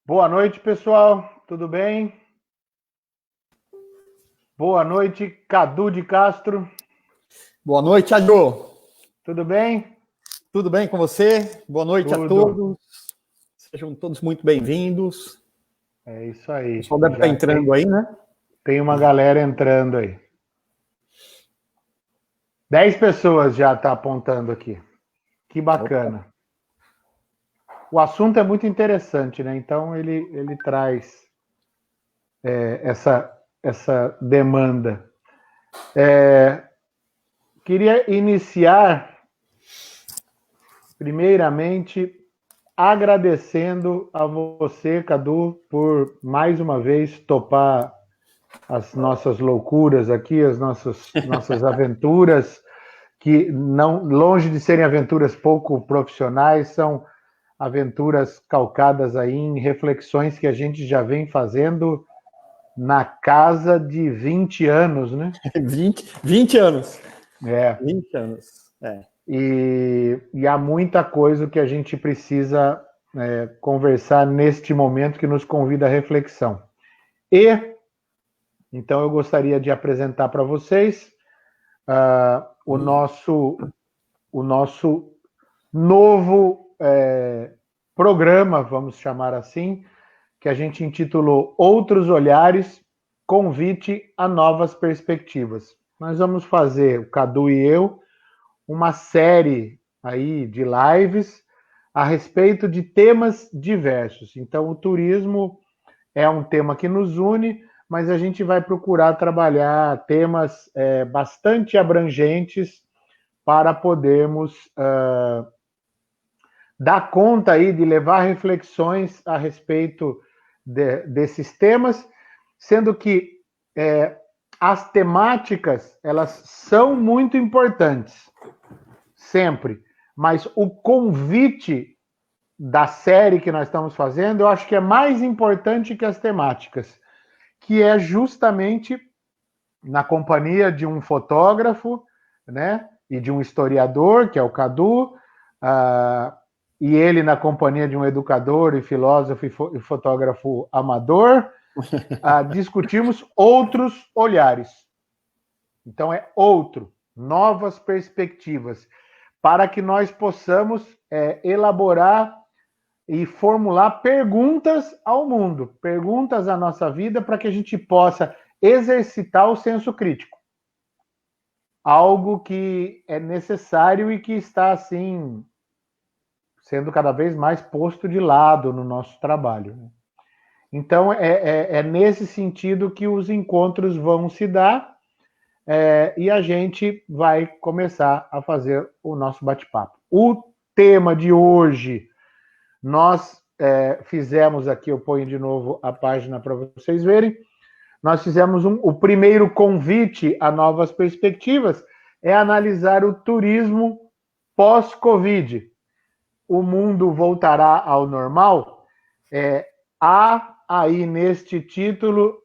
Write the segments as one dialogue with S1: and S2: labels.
S1: Boa noite, pessoal. Tudo bem? Boa noite, Cadu de Castro.
S2: Boa noite, Adô.
S1: Tudo bem?
S2: Tudo bem com você? Boa noite a
S1: Tudo.
S2: todos. Sejam todos muito bem-vindos.
S1: É isso
S2: O
S1: aí.
S2: pessoal deve estar entrando aí, né?
S1: Tem uma galera entrando aí. 10 pessoas já tá apontando aqui. Que bacana. O assunto é muito interessante, né? Então ele traz essa demanda. Queria iniciar, primeiramente, agradecendo a você, Cadu, por mais uma vez topar as nossas loucuras aqui, as nossas aventuras, que não, longe de serem aventuras pouco profissionais, são aventuras calcadas aí em reflexões que a gente já vem fazendo na casa de 20 anos, né?
S2: 20 anos.
S1: É.
S2: 20 anos.
S1: E há muita coisa que a gente precisa conversar neste momento que nos convida à reflexão. Então eu gostaria de apresentar para vocês o nosso novo programa, vamos chamar assim, que a gente intitulou Outros Olhares, Convite a Novas Perspectivas. Nós vamos fazer, o Cadu e eu, uma série aí de lives a respeito de temas diversos. Então, o turismo é um tema que nos une, mas a gente vai procurar trabalhar temas bastante abrangentes para podermos dar conta aí de levar reflexões a respeito desses temas, sendo que as temáticas elas são muito importantes, sempre, mas o convite da série que nós estamos fazendo, eu acho que é mais importante que as temáticas, que é justamente na companhia de um fotógrafo, né, e de um historiador, que é o Cadu, e ele na companhia de um educador e filósofo e fotógrafo amador, discutimos outros olhares. Então é novas perspectivas, para que nós possamos elaborar e formular perguntas ao mundo, perguntas à nossa vida, para que a gente possa exercitar o senso crítico. Algo que é necessário e que está, assim, sendo cada vez mais posto de lado no nosso trabalho. Então, é nesse sentido que os encontros vão se dar e a gente vai começar a fazer o nosso bate-papo. O tema de hoje, nós fizemos aqui, eu ponho de novo a página para vocês verem, nós fizemos o primeiro convite a novas perspectivas, é analisar o turismo pós-Covid. O mundo voltará ao normal? Há aí neste título,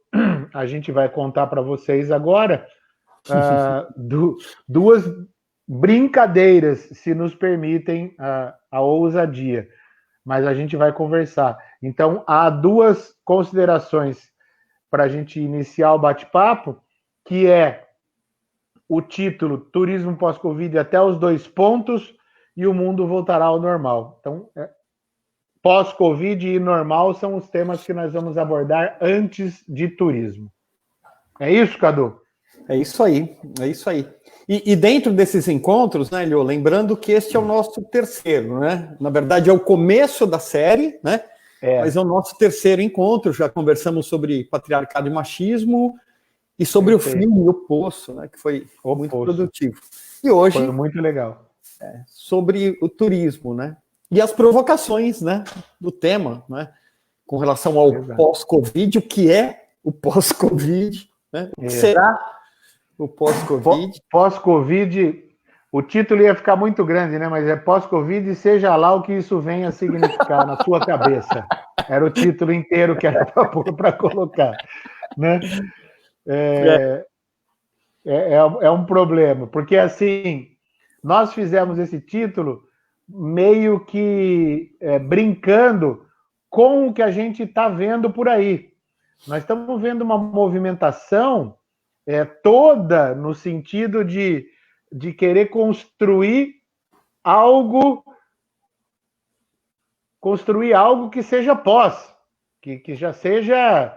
S1: a gente vai contar para vocês agora, duas brincadeiras, se nos permitem a ousadia, mas a gente vai conversar. Então, há duas considerações para a gente iniciar o bate-papo, que é o título Turismo pós-Covid até os 2 pontos e o mundo voltará ao normal. Então, pós-Covid e normal são os temas que nós vamos abordar antes de turismo. É isso, Cadu?
S2: É isso aí, é isso aí. E dentro desses encontros, né, Lio, lembrando que este é o nosso terceiro, né? Na verdade, é o começo da série, né? Mas é o nosso terceiro encontro. Já conversamos sobre patriarcado e machismo e sobre o filme O Poço, né? Que foi muito produtivo. E hoje
S1: foi muito legal.
S2: Sobre o turismo, né? E as provocações, né? Do tema, né? Com relação ao pós-Covid, o que é o pós-Covid, né? O que será o pós-Covid?
S1: Pós-Covid, o título ia ficar muito grande, né? Mas é pós-Covid, seja lá o que isso venha a significar na sua cabeça. Era o título inteiro que era para colocar, né? É um problema, porque assim, nós fizemos esse título meio que brincando com o que a gente está vendo por aí. Nós estamos vendo uma movimentação toda no sentido de querer construir algo que seja pós, que já seja,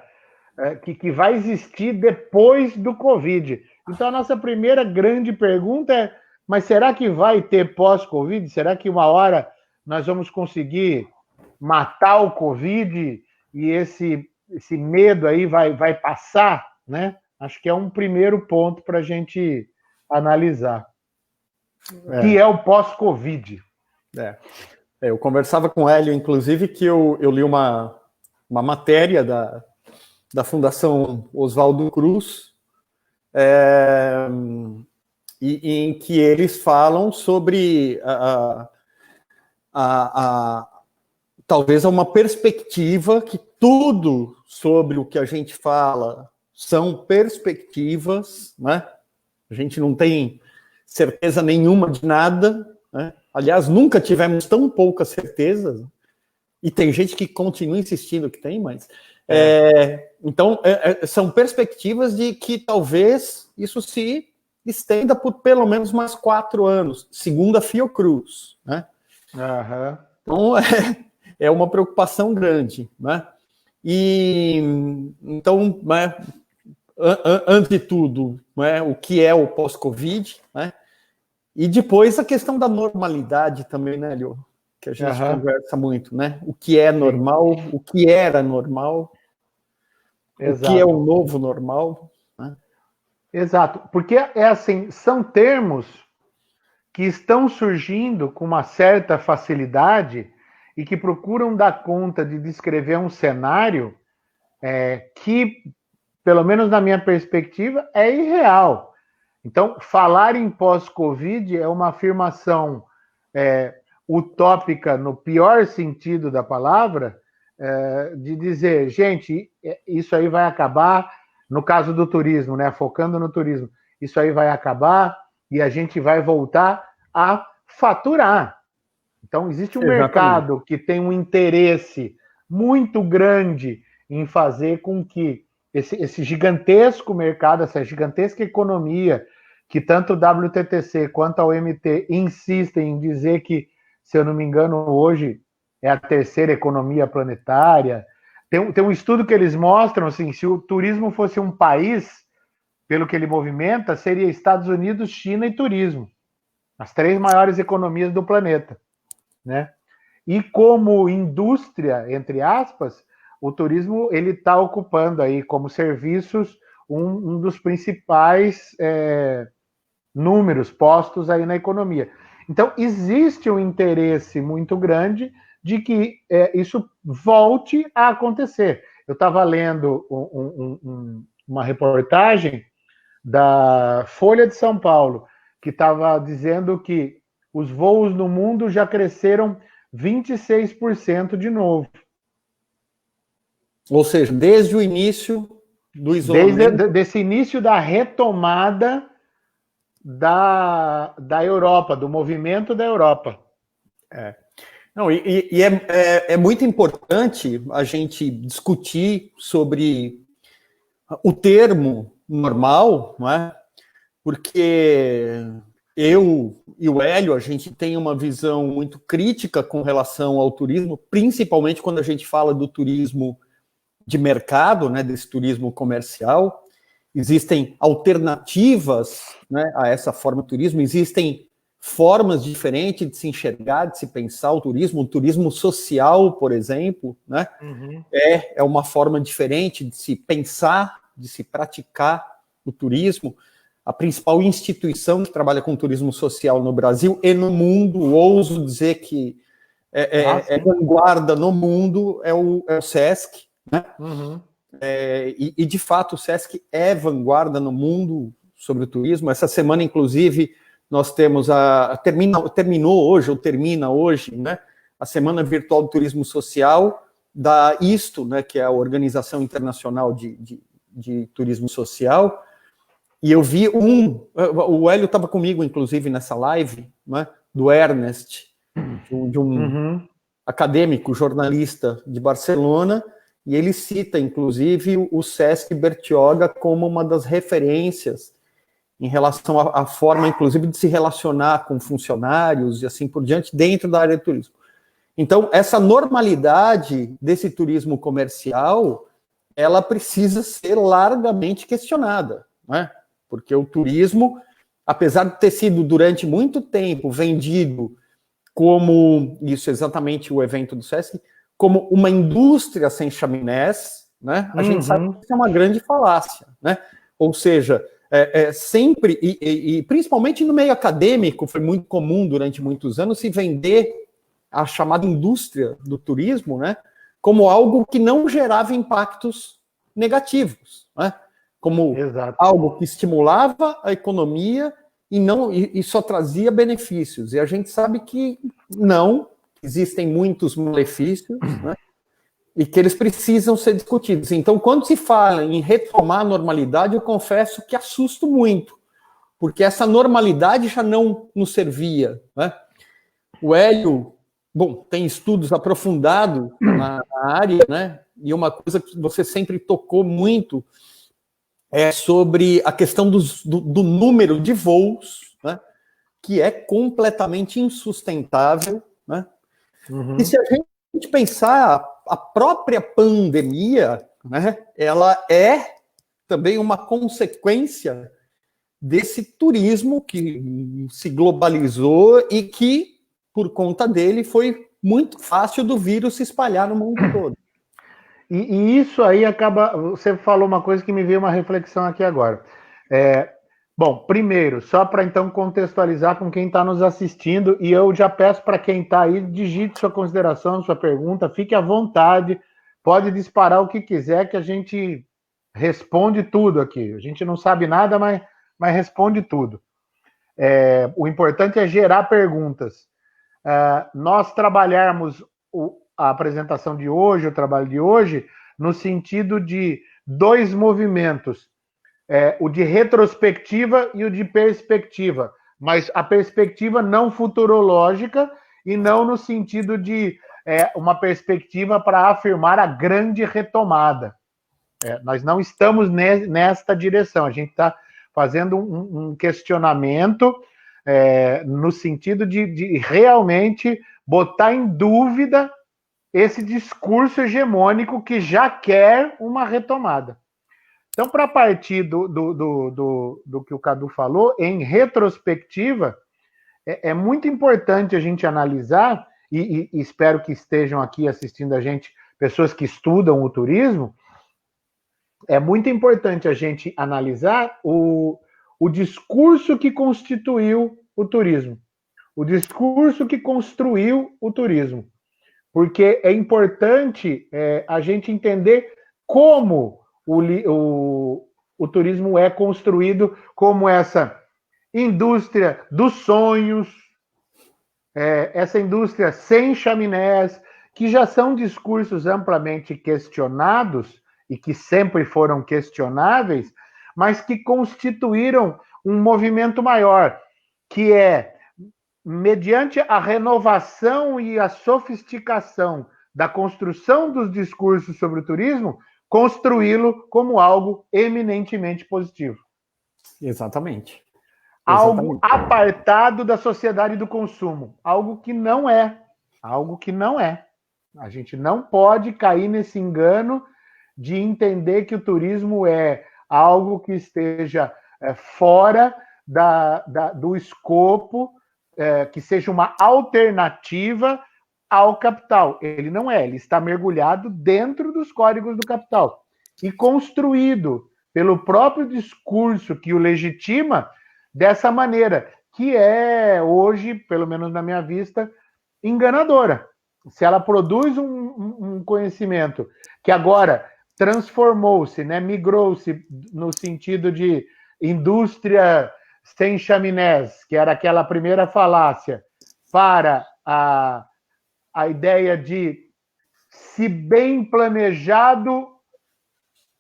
S1: que vai existir depois do Covid. Então, a nossa primeira grande pergunta é, mas será que vai ter pós-Covid? Será que uma hora nós vamos conseguir matar o Covid e esse medo aí vai passar, né? Acho que é um primeiro ponto para a gente analisar. Que é o pós-Covid.
S2: Eu conversava com o Hélio, inclusive, que eu li uma matéria da Fundação Oswaldo Cruz, em que eles falam sobre talvez uma perspectiva que tudo sobre o que a gente fala são perspectivas, né? A gente não tem certeza nenhuma de nada, né? Aliás, nunca tivemos tão poucas certezas, e tem gente que continua insistindo que tem, mas... Então, são perspectivas de que talvez isso se estenda por pelo menos mais 4 anos, segundo a Fiocruz, né?
S1: Uhum.
S2: Então, é uma preocupação grande, né? E, então, né, antes de tudo, né, o que é o pós-Covid, né? E depois a questão da normalidade também, né, Leo? Que a gente conversa muito, né? O que é normal, o que era normal,
S1: Exato.
S2: O que é o novo normal, né?
S1: Exato, porque assim, são termos que estão surgindo com uma certa facilidade e que procuram dar conta de descrever um cenário que, pelo menos na minha perspectiva, é irreal. Então, falar em pós-Covid é uma afirmação utópica, no pior sentido da palavra, de dizer, gente, isso aí vai acabar, no caso do turismo, né, focando no turismo, isso aí vai acabar e a gente vai voltar a faturar. Então, existe um mercado que tem um interesse muito grande em fazer com que esse gigantesco mercado, essa gigantesca economia, que tanto o WTTC quanto a OMT insistem em dizer que, se eu não me engano, hoje é a terceira economia planetária. Tem um estudo que eles mostram, assim, se o turismo fosse um país, pelo que ele movimenta, seria Estados Unidos, China e turismo. As 3 maiores economias do planeta, né? E como indústria, entre aspas, o turismo ele está ocupando aí como serviços um dos principais números postos aí na economia. Então, existe um interesse muito grande de que isso volte a acontecer. Eu estava lendo uma reportagem da Folha de São Paulo, que estava dizendo que os voos no mundo já cresceram 26% de novo.
S2: Ou seja, desde o início do isolamento...
S1: Desse início da retomada da Europa, do movimento da Europa.
S2: Não, é muito importante a gente discutir sobre o termo normal, não é? Porque eu e o Hélio, a gente tem uma visão muito crítica com relação ao turismo, principalmente quando a gente fala do turismo de mercado, né, desse turismo comercial. Existem alternativas, né, a essa forma de turismo, existem formas diferentes de se enxergar, de se pensar o turismo social, por exemplo, né, é uma forma diferente de se pensar, de se praticar o turismo. A principal instituição que trabalha com turismo social no Brasil e no mundo, ouso dizer que é vanguarda no mundo, é o SESC, né? E de fato o SESC é vanguarda no mundo sobre o turismo. Essa semana, inclusive, nós temos terminou hoje, ou termina hoje, né, a Semana Virtual do Turismo Social da ISTO, né, que é a Organização Internacional de Turismo Social, e eu vi o Hélio estava comigo, inclusive, nessa live, né, do Ernest, de um acadêmico, jornalista de Barcelona, e ele cita, inclusive, o Cesc Bertioga como uma das referências em relação à forma, inclusive, de se relacionar com funcionários e assim por diante, dentro da área de turismo. Então, essa normalidade desse turismo comercial, ela precisa ser largamente questionada, né? Porque o turismo, apesar de ter sido durante muito tempo vendido como, isso é exatamente o evento do Sesc, como uma indústria sem chaminés, né? A gente sabe que isso é uma grande falácia, né? Ou seja, sempre, e principalmente no meio acadêmico, foi muito comum durante muitos anos se vender a chamada indústria do turismo, né, como algo que não gerava impactos negativos, né? Como
S1: Exato.
S2: Algo que estimulava a economia e só trazia benefícios. E a gente sabe que não, existem muitos malefícios, né? E que eles precisam ser discutidos. Então, quando se fala em retomar a normalidade, eu confesso que assusto muito, porque essa normalidade já não nos servia, né? O Hélio, bom, tem estudos aprofundados na área, né? E uma coisa que você sempre tocou muito é sobre a questão do número de voos, né? Que é completamente insustentável, né? E se a gente pensar, a própria pandemia, né? Ela é também uma consequência desse turismo que se globalizou e que, por conta dele, foi muito fácil do vírus se espalhar no mundo todo.
S1: E isso aí acaba. Você falou uma coisa que me veio uma reflexão aqui agora. Bom, primeiro, só para então contextualizar com quem está nos assistindo, e eu já peço para quem está aí, digite sua consideração, sua pergunta, fique à vontade, pode disparar o que quiser, que a gente responde tudo aqui. A gente não sabe nada, mas responde tudo. O importante é gerar perguntas. Nós trabalharmos a apresentação de hoje, o trabalho de hoje, no sentido de dois movimentos, o de retrospectiva e o de perspectiva, mas a perspectiva não futurológica e não no sentido de uma perspectiva para afirmar a grande retomada. Nós não estamos nesta direção, a gente está fazendo um questionamento no sentido de realmente botar em dúvida esse discurso hegemônico que já quer uma retomada. Então, para partir do que o Cadu falou, em retrospectiva, é muito importante a gente analisar, e espero que estejam aqui assistindo a gente pessoas que estudam o turismo, é muito importante a gente analisar o discurso que constituiu o turismo, o discurso que construiu o turismo, porque é importante a gente entender como o turismo é construído como essa indústria dos sonhos, essa indústria sem chaminés, que já são discursos amplamente questionados e que sempre foram questionáveis, mas que constituíram um movimento maior, que é, mediante a renovação e a sofisticação da construção dos discursos sobre o turismo, construí-lo como algo eminentemente positivo.
S2: Exatamente.
S1: Algo apartado da sociedade do consumo. Algo que não é. Algo que não é. A gente não pode cair nesse engano de entender que o turismo é algo que esteja fora do escopo, que seja uma alternativa ao capital. Ele não é, ele está mergulhado dentro dos códigos do capital e construído pelo próprio discurso que o legitima dessa maneira, que é hoje, pelo menos na minha vista, enganadora. Se ela produz um conhecimento que agora transformou-se, né, migrou-se no sentido de indústria sem chaminés, que era aquela primeira falácia, para a ideia de, se bem planejado,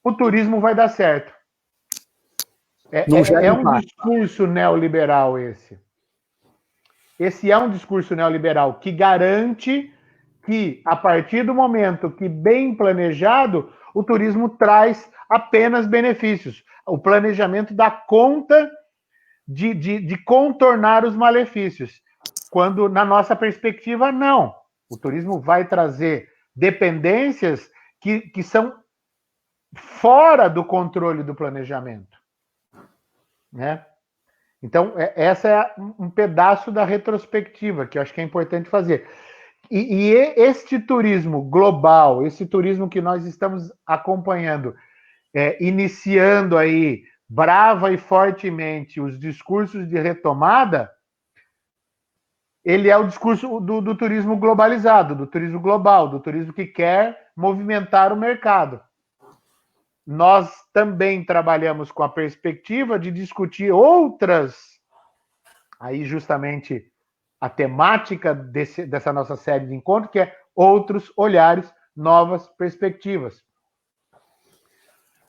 S1: o turismo vai dar certo. É um discurso neoliberal esse. Esse é um discurso neoliberal que garante que, a partir do momento que bem planejado, o turismo traz apenas benefícios. O planejamento dá conta de contornar os malefícios, quando, na nossa perspectiva, não. O turismo vai trazer dependências que são fora do controle do planejamento, né? Então, essa é um pedaço da retrospectiva que eu acho que é importante fazer. E este turismo global, esse turismo que nós estamos acompanhando, iniciando aí brava e fortemente os discursos de retomada, ele é o discurso do turismo globalizado, do turismo global, do turismo que quer movimentar o mercado. Nós também trabalhamos com a perspectiva de discutir outras, aí justamente a temática dessa nossa série de encontros, que é outros olhares, novas perspectivas.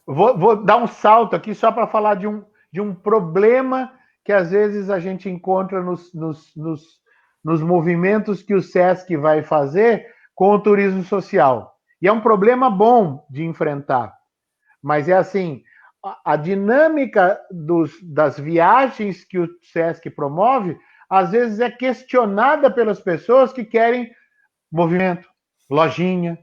S1: Vou dar um salto aqui só para falar de um problema que às vezes a gente encontra nos movimentos que o SESC vai fazer com o turismo social. E é um problema bom de enfrentar. Mas é assim, a dinâmica das viagens que o SESC promove, às vezes é questionada pelas pessoas que querem movimento, lojinha,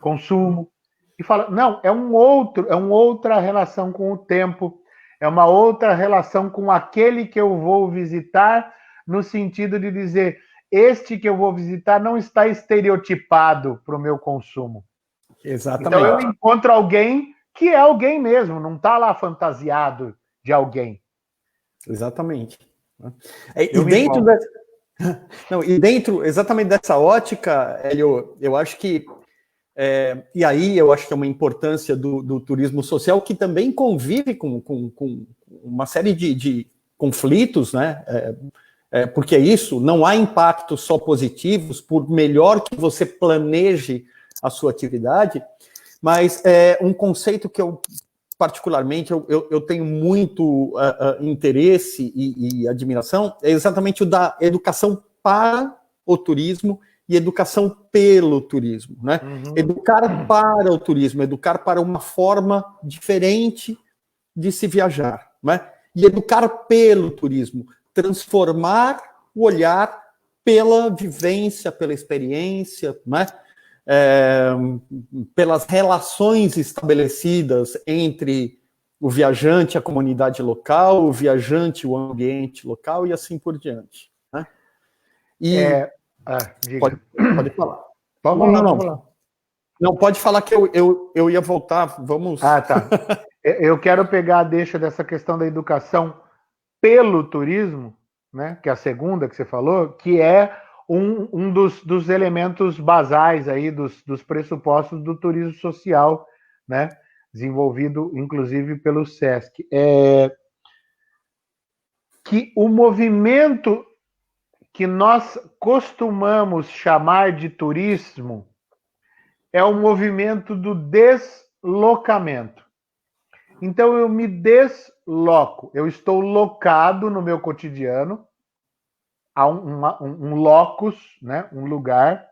S1: consumo. E fala, não, é uma outra relação com o tempo, é uma outra relação com aquele que eu vou visitar, no sentido de dizer, este que eu vou visitar não está estereotipado para o meu consumo.
S2: Exatamente.
S1: Então eu encontro alguém que é alguém mesmo, não está lá fantasiado de alguém.
S2: Exatamente. E dentro exatamente dessa ótica, Hélio, eu acho que e aí eu acho que é uma importância do turismo social que também convive com uma série de conflitos, né? Porque é isso, não há impactos só positivos, por melhor que você planeje a sua atividade, mas um conceito que eu, particularmente, eu tenho muito interesse e admiração, é exatamente o da educação para o turismo e educação pelo turismo, né? Uhum. Educar para o turismo, educar para uma forma diferente de se viajar, né? E educar pelo turismo, transformar o olhar pela vivência, pela experiência, né? Pelas relações estabelecidas entre o viajante, a comunidade local, o viajante, o ambiente local e assim por diante, né? Pode falar.
S1: Vamos lá.
S2: Não, pode falar que eu ia voltar, vamos...
S1: Ah, tá. Eu quero pegar a deixa dessa questão da educação pelo turismo, né, que é a segunda que você falou, que é um dos elementos basais aí, dos pressupostos do turismo social, né, desenvolvido, inclusive, pelo SESC. Que o movimento que nós costumamos chamar de turismo é o movimento do deslocamento. Então, eu me desloco, eu estou locado no meu cotidiano, a um locus, né, um lugar.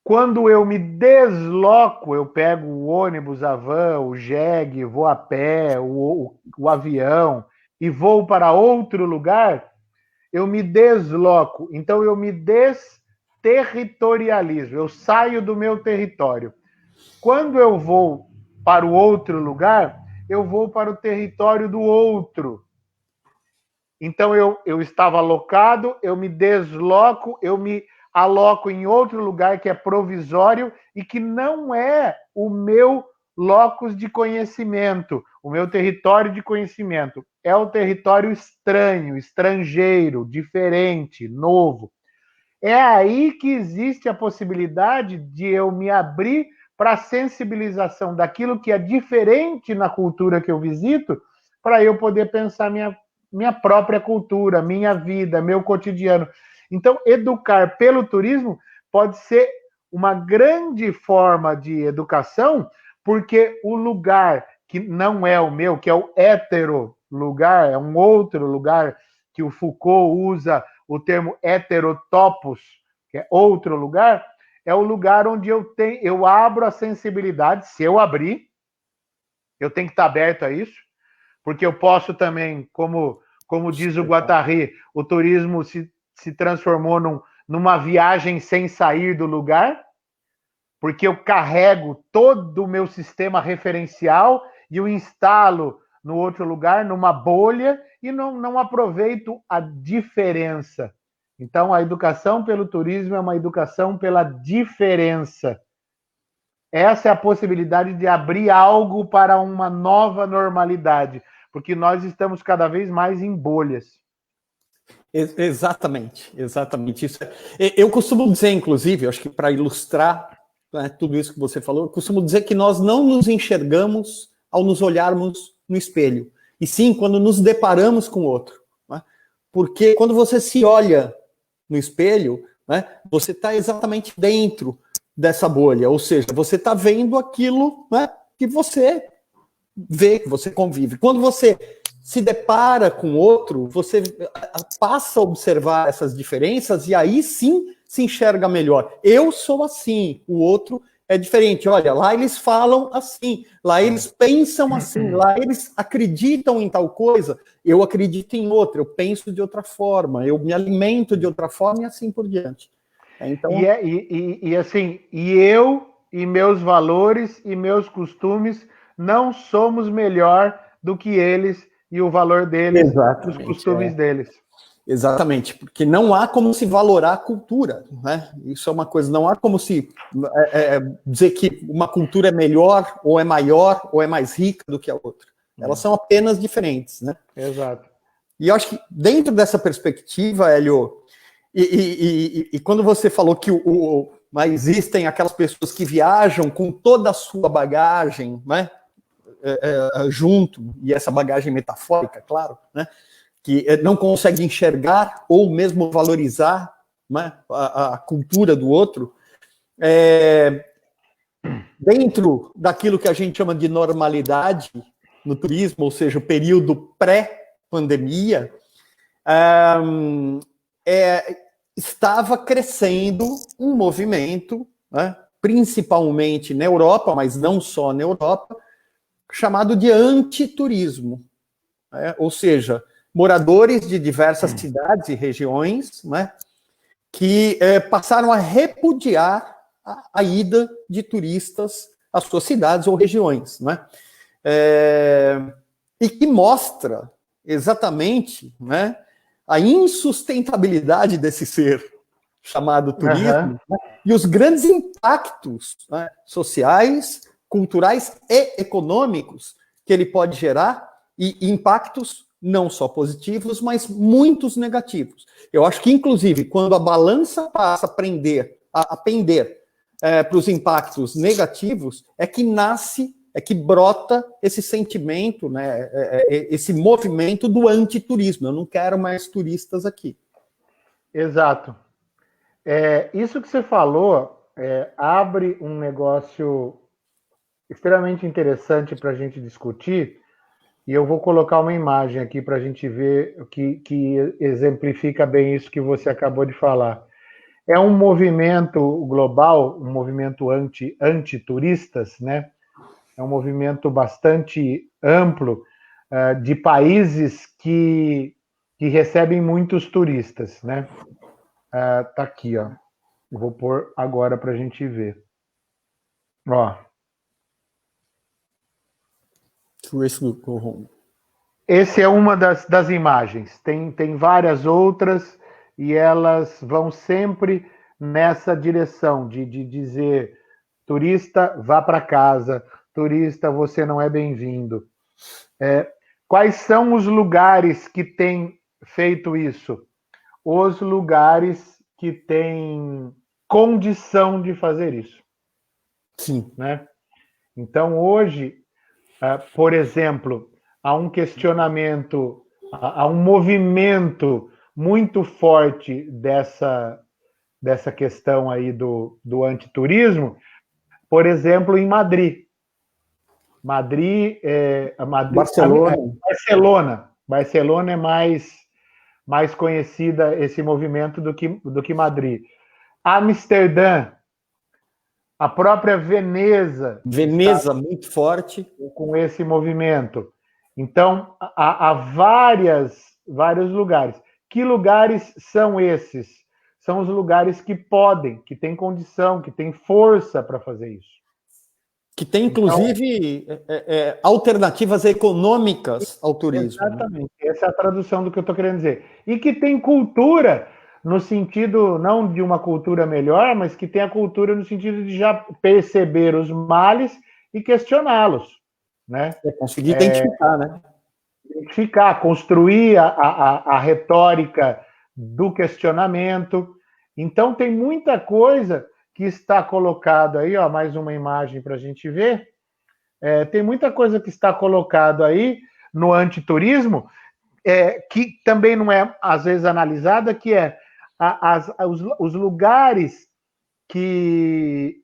S1: Quando eu me desloco, eu pego o ônibus, a van, o jegue, vou a pé, o avião, e vou para outro lugar, eu me desloco. Então, eu me desterritorializo, eu saio do meu território. Quando eu vou para o outro lugar, eu vou para o território do outro. Então, eu estava alocado, eu me desloco, eu me aloco em outro lugar que é provisório e que não é o meu locus de conhecimento, o meu território de conhecimento. É o território estranho, estrangeiro, diferente, novo. É aí que existe a possibilidade de eu me abrir para a sensibilização daquilo que é diferente na cultura que eu visito, para eu poder pensar minha própria cultura, minha vida, meu cotidiano. Então, educar pelo turismo pode ser uma grande forma de educação, porque o lugar que não é o meu, que é o hétero lugar, é um outro lugar que o Foucault usa o termo heterotopos, que é outro lugar, é o lugar onde eu abro a sensibilidade, se eu abrir, eu tenho que estar aberto a isso, porque eu posso também, como diz o Guattari, o turismo se transformou numa viagem sem sair do lugar, porque eu carrego todo o meu sistema referencial e o instalo no outro lugar, numa bolha, e não aproveito a diferença. Então, a educação pelo turismo é uma educação pela diferença. Essa é a possibilidade de abrir algo para uma nova normalidade, porque nós estamos cada vez mais em bolhas.
S2: Exatamente. Isso. Eu costumo dizer, inclusive, acho que para ilustrar, né, tudo isso que você falou, eu costumo dizer que nós não nos enxergamos ao nos olharmos no espelho, e sim quando nos deparamos com o outro. Né? Porque quando você se olha no espelho, né, você está exatamente dentro dessa bolha, ou seja, você está vendo aquilo, né, que você vê, que você convive. Quando você se depara com outro, você passa a observar essas diferenças e aí sim se enxerga melhor. Eu sou assim, o outro é diferente. Olha, lá eles falam assim, lá eles pensam assim, lá eles acreditam em tal coisa, eu acredito em outra, eu penso de outra forma, eu me alimento de outra forma e assim por diante. Então...
S1: assim, eu e meus valores e meus costumes não somos melhor do que eles e o valor deles, os costumes deles.
S2: Exatamente, porque não há como se valorar a cultura, né? Isso é uma coisa, não há como se dizer que uma cultura é melhor, ou é maior, ou é mais rica do que a outra. Elas são apenas diferentes, né?
S1: Exato.
S2: E eu acho que dentro dessa perspectiva, Hélio, e quando você falou que existem aquelas pessoas que viajam com toda a sua bagagem, né? Junto, e essa bagagem metafórica, claro, né? Que não consegue enxergar ou mesmo valorizar, né, a cultura do outro, dentro daquilo que a gente chama de normalidade no turismo, ou seja, o período pré-pandemia, estava crescendo um movimento, né, principalmente na Europa, mas não só na Europa, chamado de antiturismo, né, ou seja, moradores de diversas cidades e regiões, né, que passaram a repudiar a ida de turistas às suas cidades ou regiões, né, e que mostra exatamente, né, a insustentabilidade desse ser chamado turismo, né, e os grandes impactos, né, sociais, culturais e econômicos que ele pode gerar, e impactos não só positivos, mas muitos negativos. Eu acho que, inclusive, quando a balança passa a pender para os impactos negativos, é que brota esse sentimento, né, esse movimento do antiturismo. Eu não quero mais turistas aqui.
S1: Exato. Isso que você falou abre um negócio extremamente interessante para a gente discutir, e eu vou colocar uma imagem aqui para a gente ver o que exemplifica bem isso que você acabou de falar. É um movimento global, um movimento anti-turistas, né? É um movimento bastante amplo de países que recebem muitos turistas, né? Tá aqui, ó. Eu vou pôr agora para a gente ver. Ó. Essa é uma das imagens. Tem várias outras e elas vão sempre nessa direção de dizer: turista, vá para casa, turista, você não é bem-vindo. Quais são os lugares que têm feito isso? Os lugares que têm condição de fazer isso.
S2: Sim.
S1: Né? Então, hoje, por exemplo, há um questionamento, há um movimento muito forte dessa questão aí do antiturismo, por exemplo, em Madrid. Barcelona é mais mais conhecida esse movimento do que Madrid. Amsterdã, a própria Veneza.
S2: Veneza, muito forte.
S1: Com esse movimento. Então, há vários lugares. Que lugares são esses? São os lugares que podem, que têm condição, que têm força para fazer isso.
S2: Que tem, inclusive, alternativas econômicas ao turismo.
S1: Exatamente. Né? Essa é a tradução do que eu estou querendo dizer. E que tem cultura, no sentido, não de uma cultura melhor, mas que tem a cultura no sentido de já perceber os males e questioná-los. Né?
S2: Conseguir identificar, né?
S1: Identificar, construir a retórica do questionamento. Então, tem muita coisa que está colocado aí, ó, mais uma imagem para a gente ver. Tem muita coisa que está colocado aí no antiturismo, que também não é, às vezes, analisada, que é os lugares que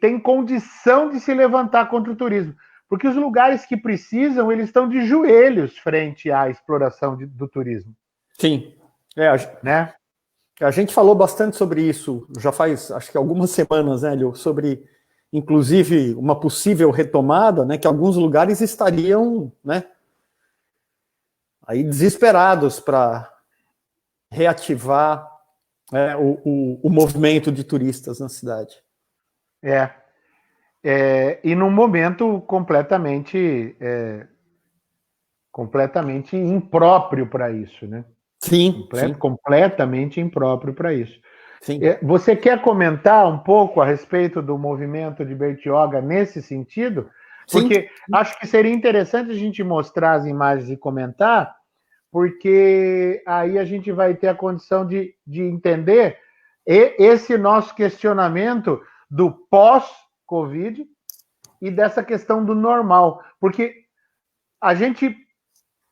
S1: têm condição de se levantar contra o turismo. Porque os lugares que precisam, eles estão de joelhos frente à exploração do turismo.
S2: Sim.
S1: Né?
S2: A gente falou bastante sobre isso, já faz, acho que algumas semanas, né, Lio, sobre, inclusive, uma possível retomada, né, que alguns lugares estariam, né, aí desesperados para reativar o movimento de turistas na cidade.
S1: E num momento completamente impróprio para isso, né?
S2: Sim,
S1: completamente impróprio para isso.
S2: Sim.
S1: Você quer comentar um pouco a respeito do movimento de Bertioga nesse sentido? Porque acho que seria interessante a gente mostrar as imagens e comentar, porque aí a gente vai ter a condição de entender esse nosso questionamento do pós-Covid e dessa questão do normal. Porque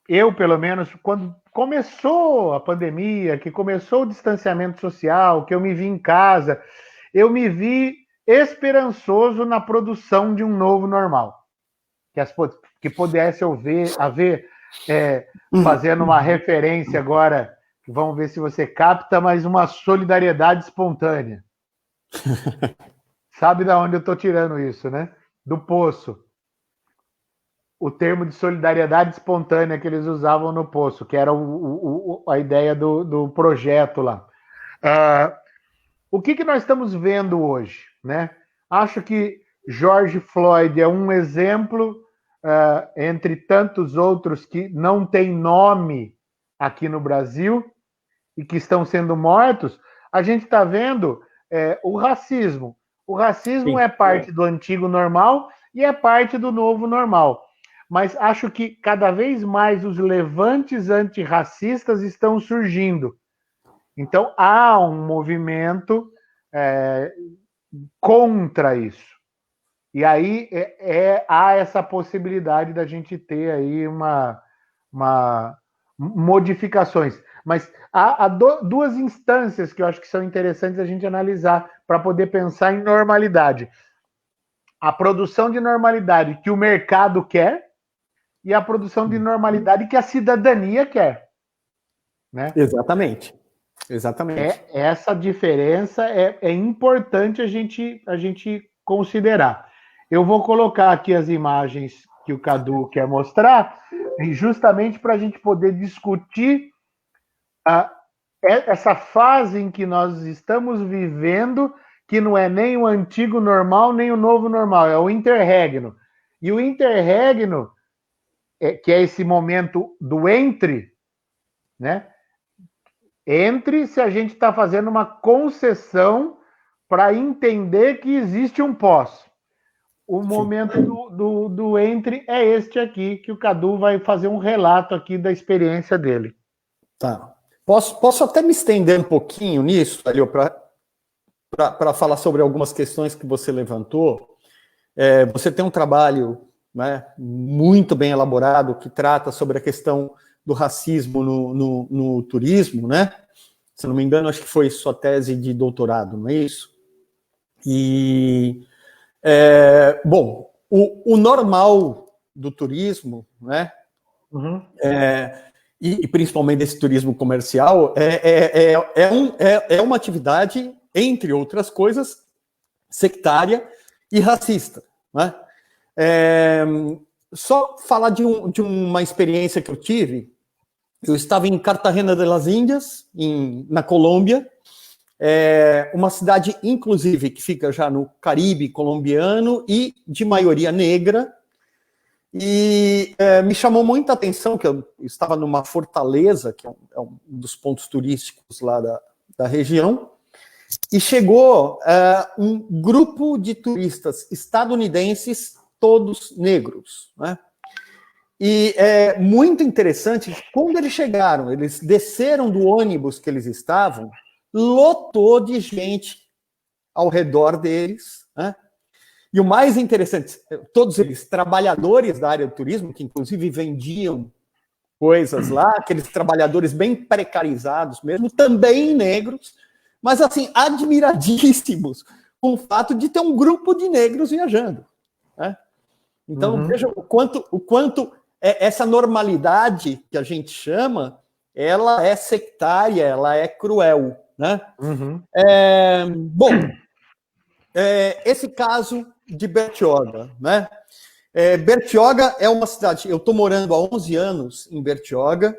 S1: eu, pelo menos, quando começou a pandemia, que começou o distanciamento social, que eu me vi em casa, eu me vi esperançoso na produção de um novo normal. Que pudesse haver fazendo uma referência agora, vamos ver se você capta, mas uma solidariedade espontânea. Sabe de onde eu estou tirando isso, né? Do Poço. O termo de solidariedade espontânea que eles usavam no Poço, que era a ideia do projeto lá. O que nós estamos vendo hoje? Né? Acho que George Floyd é um exemplo, entre tantos outros que não têm nome aqui no Brasil e que estão sendo mortos. A gente está vendo o racismo. O racismo é parte do antigo normal e é parte do novo normal. Mas acho que cada vez mais os levantes antirracistas estão surgindo. Então, há um movimento contra isso. E aí há essa possibilidade da gente ter aí modificações. Mas há duas instâncias que eu acho que são interessantes a gente analisar para poder pensar em normalidade. A produção de normalidade que o mercado quer e a produção de normalidade que a cidadania quer. Né?
S2: Exatamente.
S1: Essa diferença é importante a gente considerar. Eu vou colocar aqui as imagens que o Cadu quer mostrar, justamente para a gente poder discutir essa fase em que nós estamos vivendo, que não é nem o antigo normal, nem o novo normal, é o interregno. E o interregno, que é esse momento do entre, né? Entre se a gente está fazendo uma concessão para entender que existe um pós. O momento do entre é este aqui, que o Cadu vai fazer um relato aqui da experiência dele.
S2: Tá. Posso até me estender um pouquinho nisso, Alio, para falar sobre algumas questões que você levantou. Você tem um trabalho, né, muito bem elaborado que trata sobre a questão do racismo no turismo, né? Se não me engano, acho que foi sua tese de doutorado, não é isso? E, bom, o normal do turismo, né? e principalmente desse turismo comercial, é uma atividade, entre outras coisas, sectária e racista, né? Só falar de uma experiência que eu tive. Eu estava em Cartagena de las Índias, na Colômbia, uma cidade, inclusive, que fica já no Caribe colombiano e de maioria negra. E me chamou muita atenção que eu estava numa fortaleza, que é um dos pontos turísticos lá da região, e chegou um grupo de turistas estadunidenses, todos negros, né? E é muito interessante, quando eles chegaram, eles desceram do ônibus que eles estavam, lotou de gente ao redor deles, né? E o mais interessante, todos eles trabalhadores da área do turismo, que inclusive vendiam coisas lá, aqueles trabalhadores bem precarizados mesmo, também negros, mas assim, admiradíssimos com o fato de ter um grupo de negros viajando, né? Então, vejam o quanto essa normalidade que a gente chama, ela é sectária, ela é cruel, né? Bom, esse caso de Bertioga, né? Bertioga é uma cidade, eu estou morando há 11 anos em Bertioga,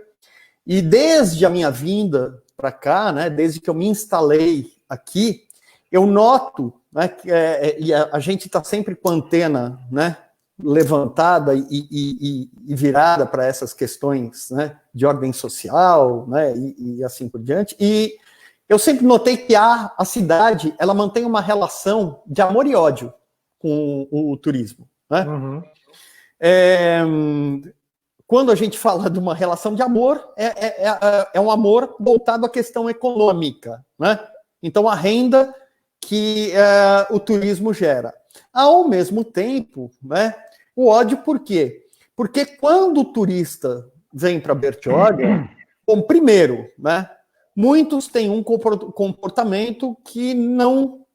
S2: e desde a minha vinda para cá, né, desde que eu me instalei aqui, eu noto, né, que e a gente está sempre com a antena, né, levantada e virada para essas questões, né, de ordem social, né, e assim por diante, e eu sempre notei que a cidade, ela mantém uma relação de amor e ódio com o turismo, né? Quando a gente fala de uma relação de amor, é um amor voltado à questão econômica, né? Então, a renda que o turismo gera. Ao mesmo tempo, né, o ódio por quê? Porque quando o turista vem para Bertioga, bom, primeiro, né, muitos têm um comportamento que não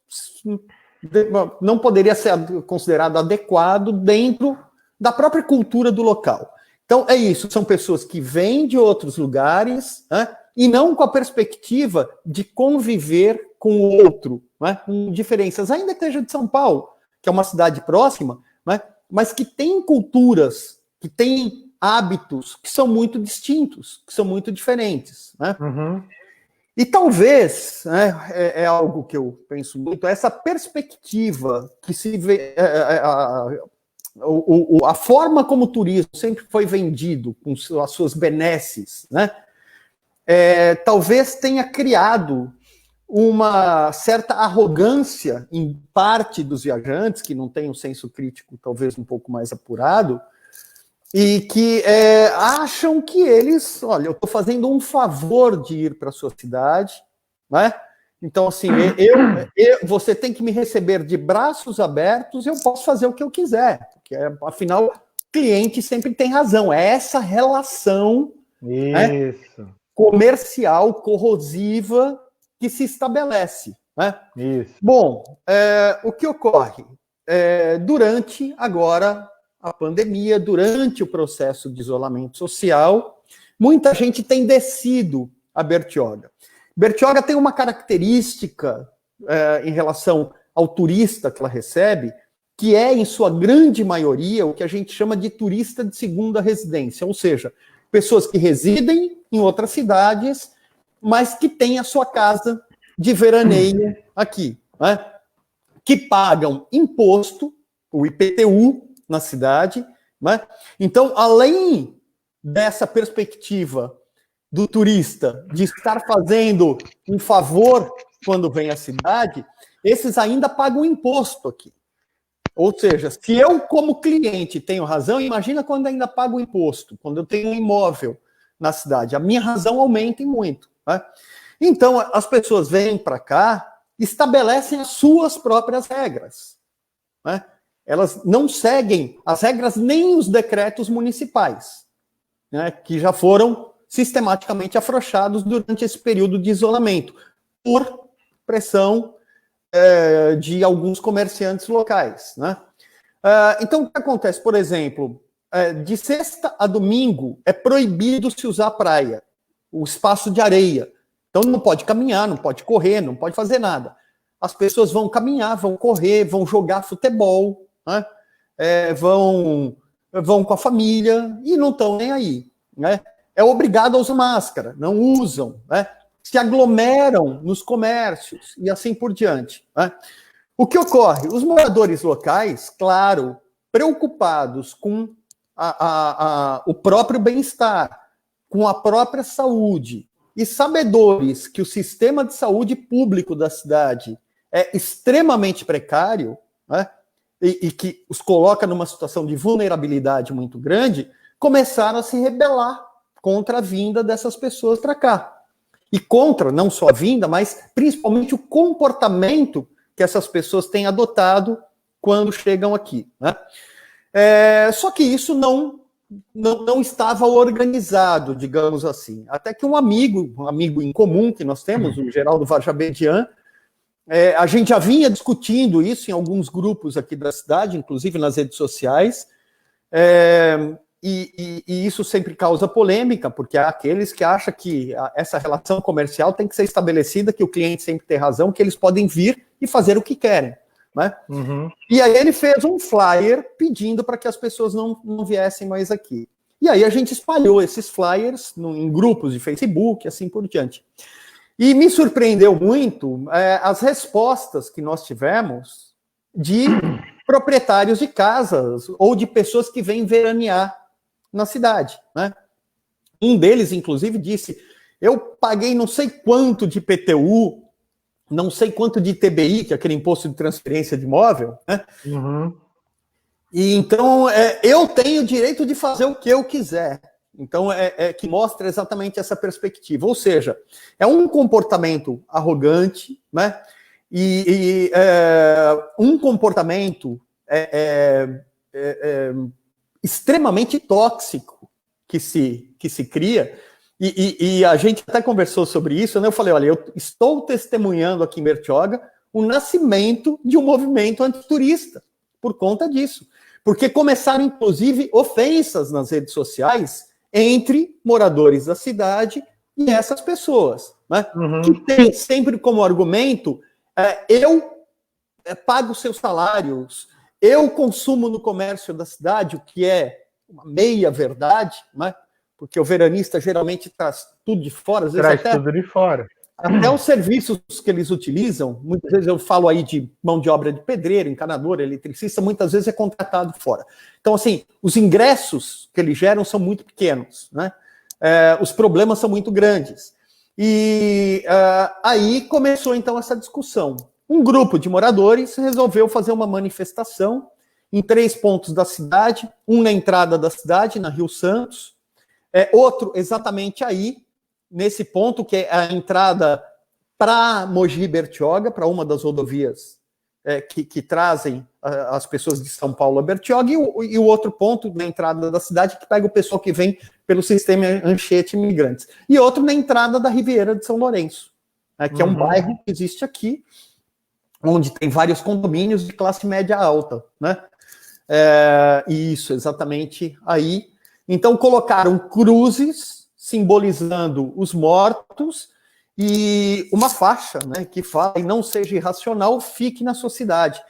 S2: poderia ser considerado adequado dentro da própria cultura do local. Então, é isso, são pessoas que vêm de outros lugares, né, e não com a perspectiva de conviver com o outro, né, com diferenças, ainda que seja de São Paulo, que é uma cidade próxima, né, mas que tem culturas, que tem hábitos que são muito distintos, que são muito diferentes, né? E talvez, né, é algo que eu penso muito, essa perspectiva que se vê, a forma como o turismo sempre foi vendido com as suas benesses, né, talvez tenha criado uma certa arrogância em parte dos viajantes, que não tem um senso crítico talvez um pouco mais apurado, e que acham que eles, olha, eu estou fazendo um favor de ir para a sua cidade, né? Então, assim, você tem que me receber de braços abertos, eu posso fazer o que eu quiser, porque, afinal, o cliente sempre tem razão. É essa relação, né, comercial, corrosiva, que se estabelece, né?
S1: Isso.
S2: Bom, o que ocorre? Durante, agora, a pandemia, durante o processo de isolamento social, muita gente tem descido a Bertioga. Bertioga tem uma característica em relação ao turista que ela recebe, que é, em sua grande maioria, o que a gente chama de turista de segunda residência, ou seja, pessoas que residem em outras cidades, mas que têm a sua casa de veraneio aqui, né? Que pagam imposto, o IPTU, na cidade, né? Então, além dessa perspectiva do turista de estar fazendo um favor quando vem à cidade, esses ainda pagam imposto aqui. Ou seja, se eu, como cliente, tenho razão, imagina quando ainda pago imposto, quando eu tenho um imóvel na cidade. A minha razão aumenta muito, né? Então, as pessoas vêm para cá, estabelecem as suas próprias regras, né? Elas não seguem as regras nem os decretos municipais, né, que já foram sistematicamente afrouxados durante esse período de isolamento, por pressão de alguns comerciantes locais, né? Então, o que acontece? Por exemplo, de sexta a domingo, é proibido se usar a praia, o espaço de areia. Então não pode caminhar, não pode correr, não pode fazer nada. As pessoas vão caminhar, vão correr, vão jogar futebol, né? Vão com a família e não estão nem aí, né? É obrigado a usar máscara, não usam, né? Se aglomeram nos comércios e assim por diante, né? O que ocorre? Os moradores locais, claro, preocupados com o próprio bem-estar, com a própria saúde, e sabedores que o sistema de saúde público da cidade é extremamente precário, né, e que os coloca numa situação de vulnerabilidade muito grande, começaram a se rebelar contra a vinda dessas pessoas para cá. E contra não só a vinda, mas principalmente o comportamento que essas pessoas têm adotado quando chegam aqui, né? Só que isso não estava organizado, digamos assim. Até que um amigo em comum que nós temos, o Geraldo Varjabedian, a gente já vinha discutindo isso em alguns grupos aqui da cidade, inclusive nas redes sociais, e isso sempre causa polêmica, porque há aqueles que acham que essa relação comercial tem que ser estabelecida, que o cliente sempre tem razão, que eles podem vir e fazer o que querem, né? Uhum. E aí ele fez um flyer pedindo para que as pessoas não viessem mais aqui. E aí a gente espalhou esses flyers em grupos de Facebook, assim por diante. E me surpreendeu muito as respostas que nós tivemos de proprietários de casas ou de pessoas que vêm veranear na cidade, né? Um deles, inclusive, disse: eu paguei não sei quanto de IPTU, não sei quanto de ITBI, que é aquele imposto de transferência de imóvel, né? Uhum. E então eu tenho o direito de fazer o que eu quiser. Então que mostra exatamente essa perspectiva. Ou seja, é um comportamento arrogante, né? Um comportamento extremamente tóxico que se cria. E a gente até conversou sobre isso, né? Eu falei, olha, eu estou testemunhando aqui em Bertioga o nascimento de um movimento antiturista por conta disso. Porque começaram, inclusive, ofensas nas redes sociais entre moradores da cidade e essas pessoas, né? Uhum. Que tem sempre como argumento, eu pago seus salários, eu consumo no comércio da cidade, o que é uma meia-verdade, né? Porque o veranista geralmente traz tudo de fora, às vezes
S1: traz tudo de fora.
S2: Até os serviços que eles utilizam, muitas vezes eu falo aí de mão de obra de pedreiro, encanador, eletricista, muitas vezes é contratado fora. Então, assim, os ingressos que eles geram são muito pequenos, né? Os problemas são muito grandes. E aí começou, então, essa discussão. Um grupo de moradores resolveu fazer uma manifestação em 3 pontos da cidade, um na entrada da cidade, na Rio Santos, outro exatamente aí, nesse ponto, que é a entrada para Mogi Bertioga, para uma das rodovias que trazem as pessoas de São Paulo a Bertioga, e o outro ponto na entrada da cidade, que pega o pessoal que vem pelo sistema Anchieta Imigrantes. E outro na entrada da Riviera de São Lourenço, que é um bairro que existe aqui, onde tem vários condomínios de classe média alta, né? Isso, exatamente aí. Então, colocaram cruzes simbolizando os mortos e uma faixa, né, que fala: não seja irracional, fique na sua cidade.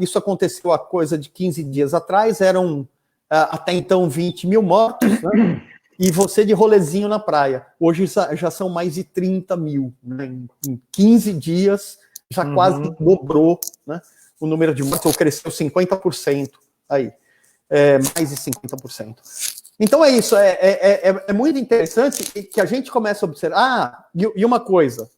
S2: Isso aconteceu há coisa de 15 dias atrás, eram até então 20 mil mortos, né, e você de rolezinho na praia. Hoje já são mais de 30 mil. Né, em 15 dias já quase dobrou, né, o número de mortos, ou cresceu 50% aí. Mais de 50%. Então é isso, é muito interessante que a gente começa a observar. E uma coisa,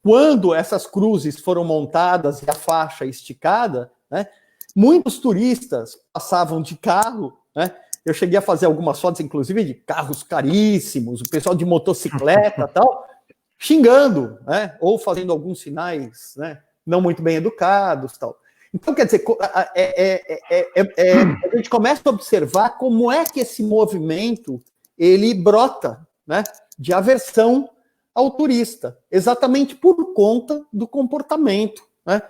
S2: quando essas cruzes foram montadas e a faixa esticada, né, muitos turistas passavam de carro, né? Eu cheguei a fazer algumas fotos, inclusive, de carros caríssimos, o pessoal de motocicleta e tal, xingando, né, ou fazendo alguns sinais, né, não muito bem educados tal. Então, quer dizer, a gente começa a observar como é que esse movimento ele brota, né, de aversão ao turista, exatamente por conta do comportamento, né?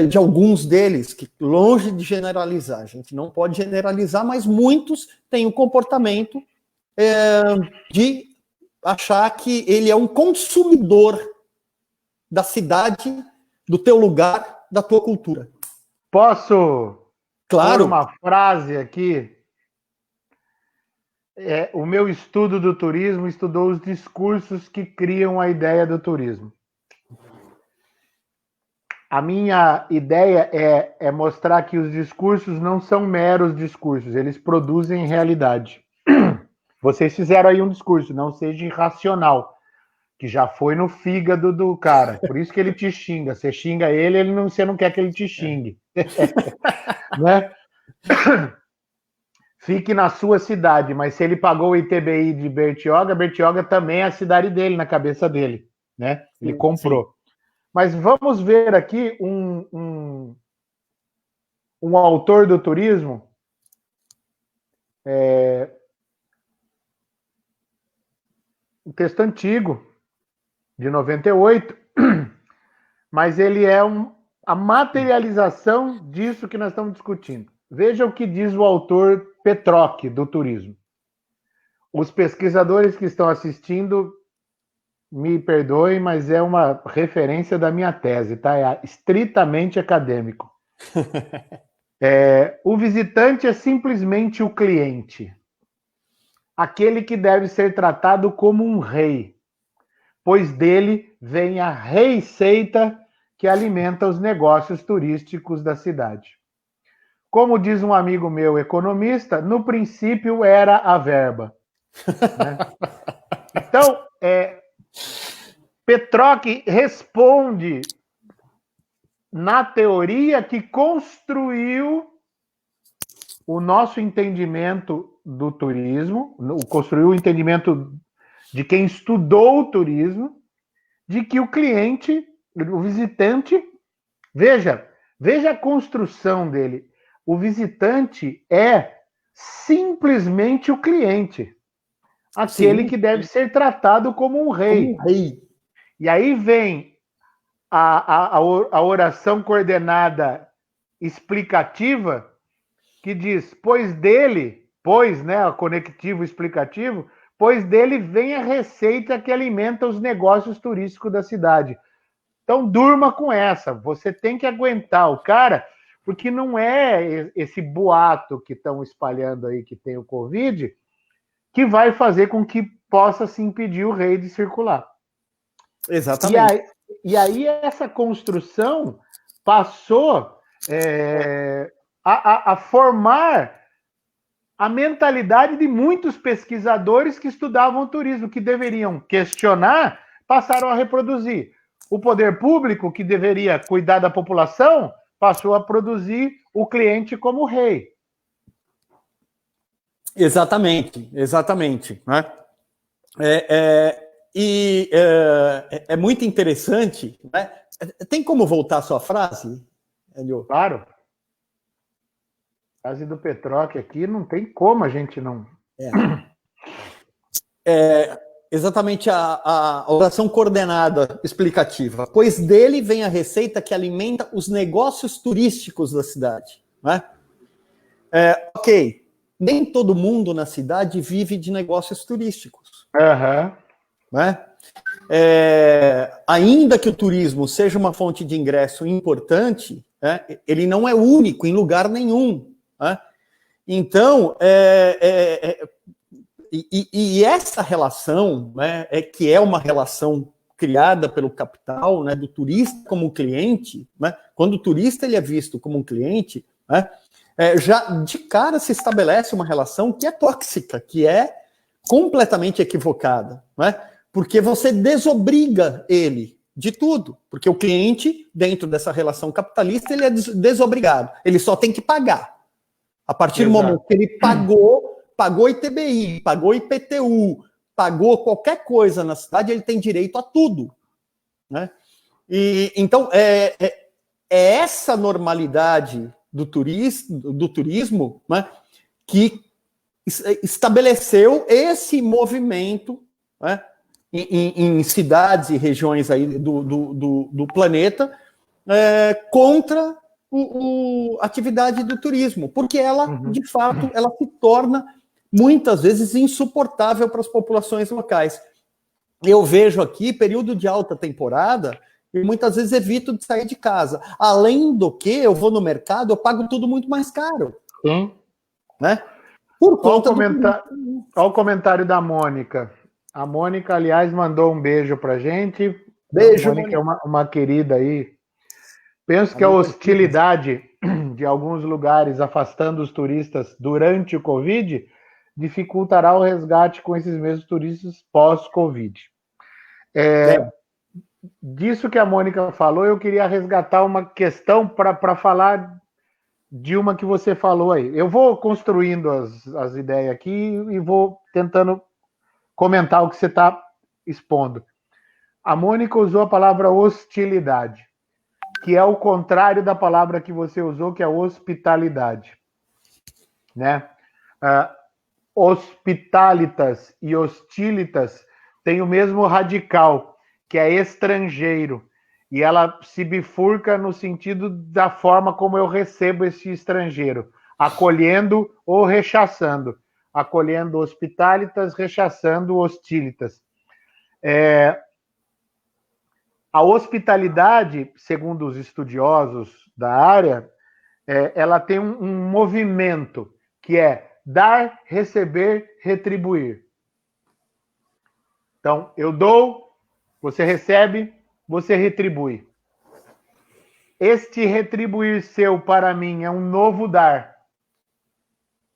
S2: de alguns deles, que longe de generalizar, a gente não pode generalizar, mas muitos têm o comportamento de achar que ele é um consumidor da cidade, do teu lugar, da tua cultura.
S1: Posso
S2: Claro.
S1: pôr uma frase aqui? O meu estudo do turismo estudou os discursos que criam a ideia do turismo. A minha ideia é mostrar que os discursos não são meros discursos, eles produzem realidade. Vocês fizeram aí um discurso, não seja irracional, que já foi no fígado do cara. Por isso que ele te xinga. Você xinga ele, você não quer que ele te xingue. Né? Fique na sua cidade, mas se ele pagou o ITBI de Bertioga também é a cidade dele, na cabeça dele. Né? Ele comprou. Sim. Mas vamos ver aqui um autor do turismo, um texto antigo, de 98, mas ele é a materialização disso que nós estamos discutindo. Veja o que diz o autor Petroc, do turismo. Os pesquisadores que estão assistindo, me perdoem, mas é uma referência da minha tese, tá? É estritamente acadêmico. O visitante é simplesmente o cliente, aquele que deve ser tratado como um rei, pois dele vem a receita que alimenta os negócios turísticos da cidade. Como diz um amigo meu economista, no princípio era a verba. Né? Então, Petroc responde na teoria que construiu o nosso entendimento do turismo, construiu o entendimento de quem estudou o turismo, de que o cliente, o visitante, veja a construção dele. O visitante é simplesmente o cliente, aquele que deve ser tratado como um rei. E aí vem a oração coordenada explicativa, que diz, conectivo explicativo, pois dele vem a receita que alimenta os negócios turísticos da cidade. Então, durma com essa. Você tem que aguentar o cara, porque não é esse boato que estão espalhando aí que tem o Covid que vai fazer com que possa se impedir o rei de circular.
S2: Exatamente.
S1: E aí essa construção passou a formar a mentalidade de muitos pesquisadores que estudavam turismo, que deveriam questionar, passaram a reproduzir. O poder público, que deveria cuidar da população, passou a produzir o cliente como rei.
S2: Exatamente. Né? É muito interessante. Né? Tem como voltar a sua frase, Hélio?
S1: Claro. A frase do Petroc aqui não tem como a gente não...
S2: Exatamente a oração coordenada explicativa. Pois dele vem a receita que alimenta os negócios turísticos da cidade. Né? Ok, nem todo mundo na cidade vive de negócios turísticos.
S1: Uhum.
S2: Né? Ainda que o turismo seja uma fonte de ingresso importante, né, ele não é único em lugar nenhum. Né? Então, e essa relação, né, que é uma relação criada pelo capital, né, do turista como cliente, né, quando o turista ele é visto como um cliente, né, já de cara se estabelece uma relação que é tóxica, que é completamente equivocada, né, porque você desobriga ele de tudo, porque o cliente, dentro dessa relação capitalista, ele é desobrigado, ele só tem que pagar. A partir do momento que ele pagou ITBI, pagou IPTU, pagou qualquer coisa na cidade, ele tem direito a tudo. Né? E, então, essa normalidade do turismo, né, que estabeleceu esse movimento, né, em cidades e regiões aí do planeta, contra a atividade do turismo, porque ela, de fato, ela se torna muitas vezes insuportável para as populações locais. Eu vejo aqui, período de alta temporada, e muitas vezes evito de sair de casa. Além do que, eu vou no mercado, eu pago tudo muito mais caro.
S1: Sim.
S2: Né? Por conta
S1: Olha o comentário da Mônica. A Mônica, aliás, mandou um beijo pra gente.
S2: Beijo,
S1: a Mônica. É uma querida aí. Penso que a hostilidade de alguns lugares afastando os turistas durante o Covid dificultará o resgate com esses mesmos turistas pós-Covid. Disso que a Mônica falou, eu queria resgatar uma questão para falar de uma que você falou aí. Eu vou construindo as ideias aqui e vou tentando comentar o que você está expondo. A Mônica usou a palavra hostilidade, que é o contrário da palavra que você usou, que é hospitalidade. Né? Hospitalitas e hostilitas têm o mesmo radical, que é estrangeiro, e ela se bifurca no sentido da forma como eu recebo esse estrangeiro, acolhendo ou rechaçando, acolhendo hospitalitas, rechaçando hostilitas. A hospitalidade, segundo os estudiosos da área, ela tem um movimento, que é dar, receber, retribuir. Então, eu dou, você recebe, você retribui. Este retribuir seu para mim é um novo dar.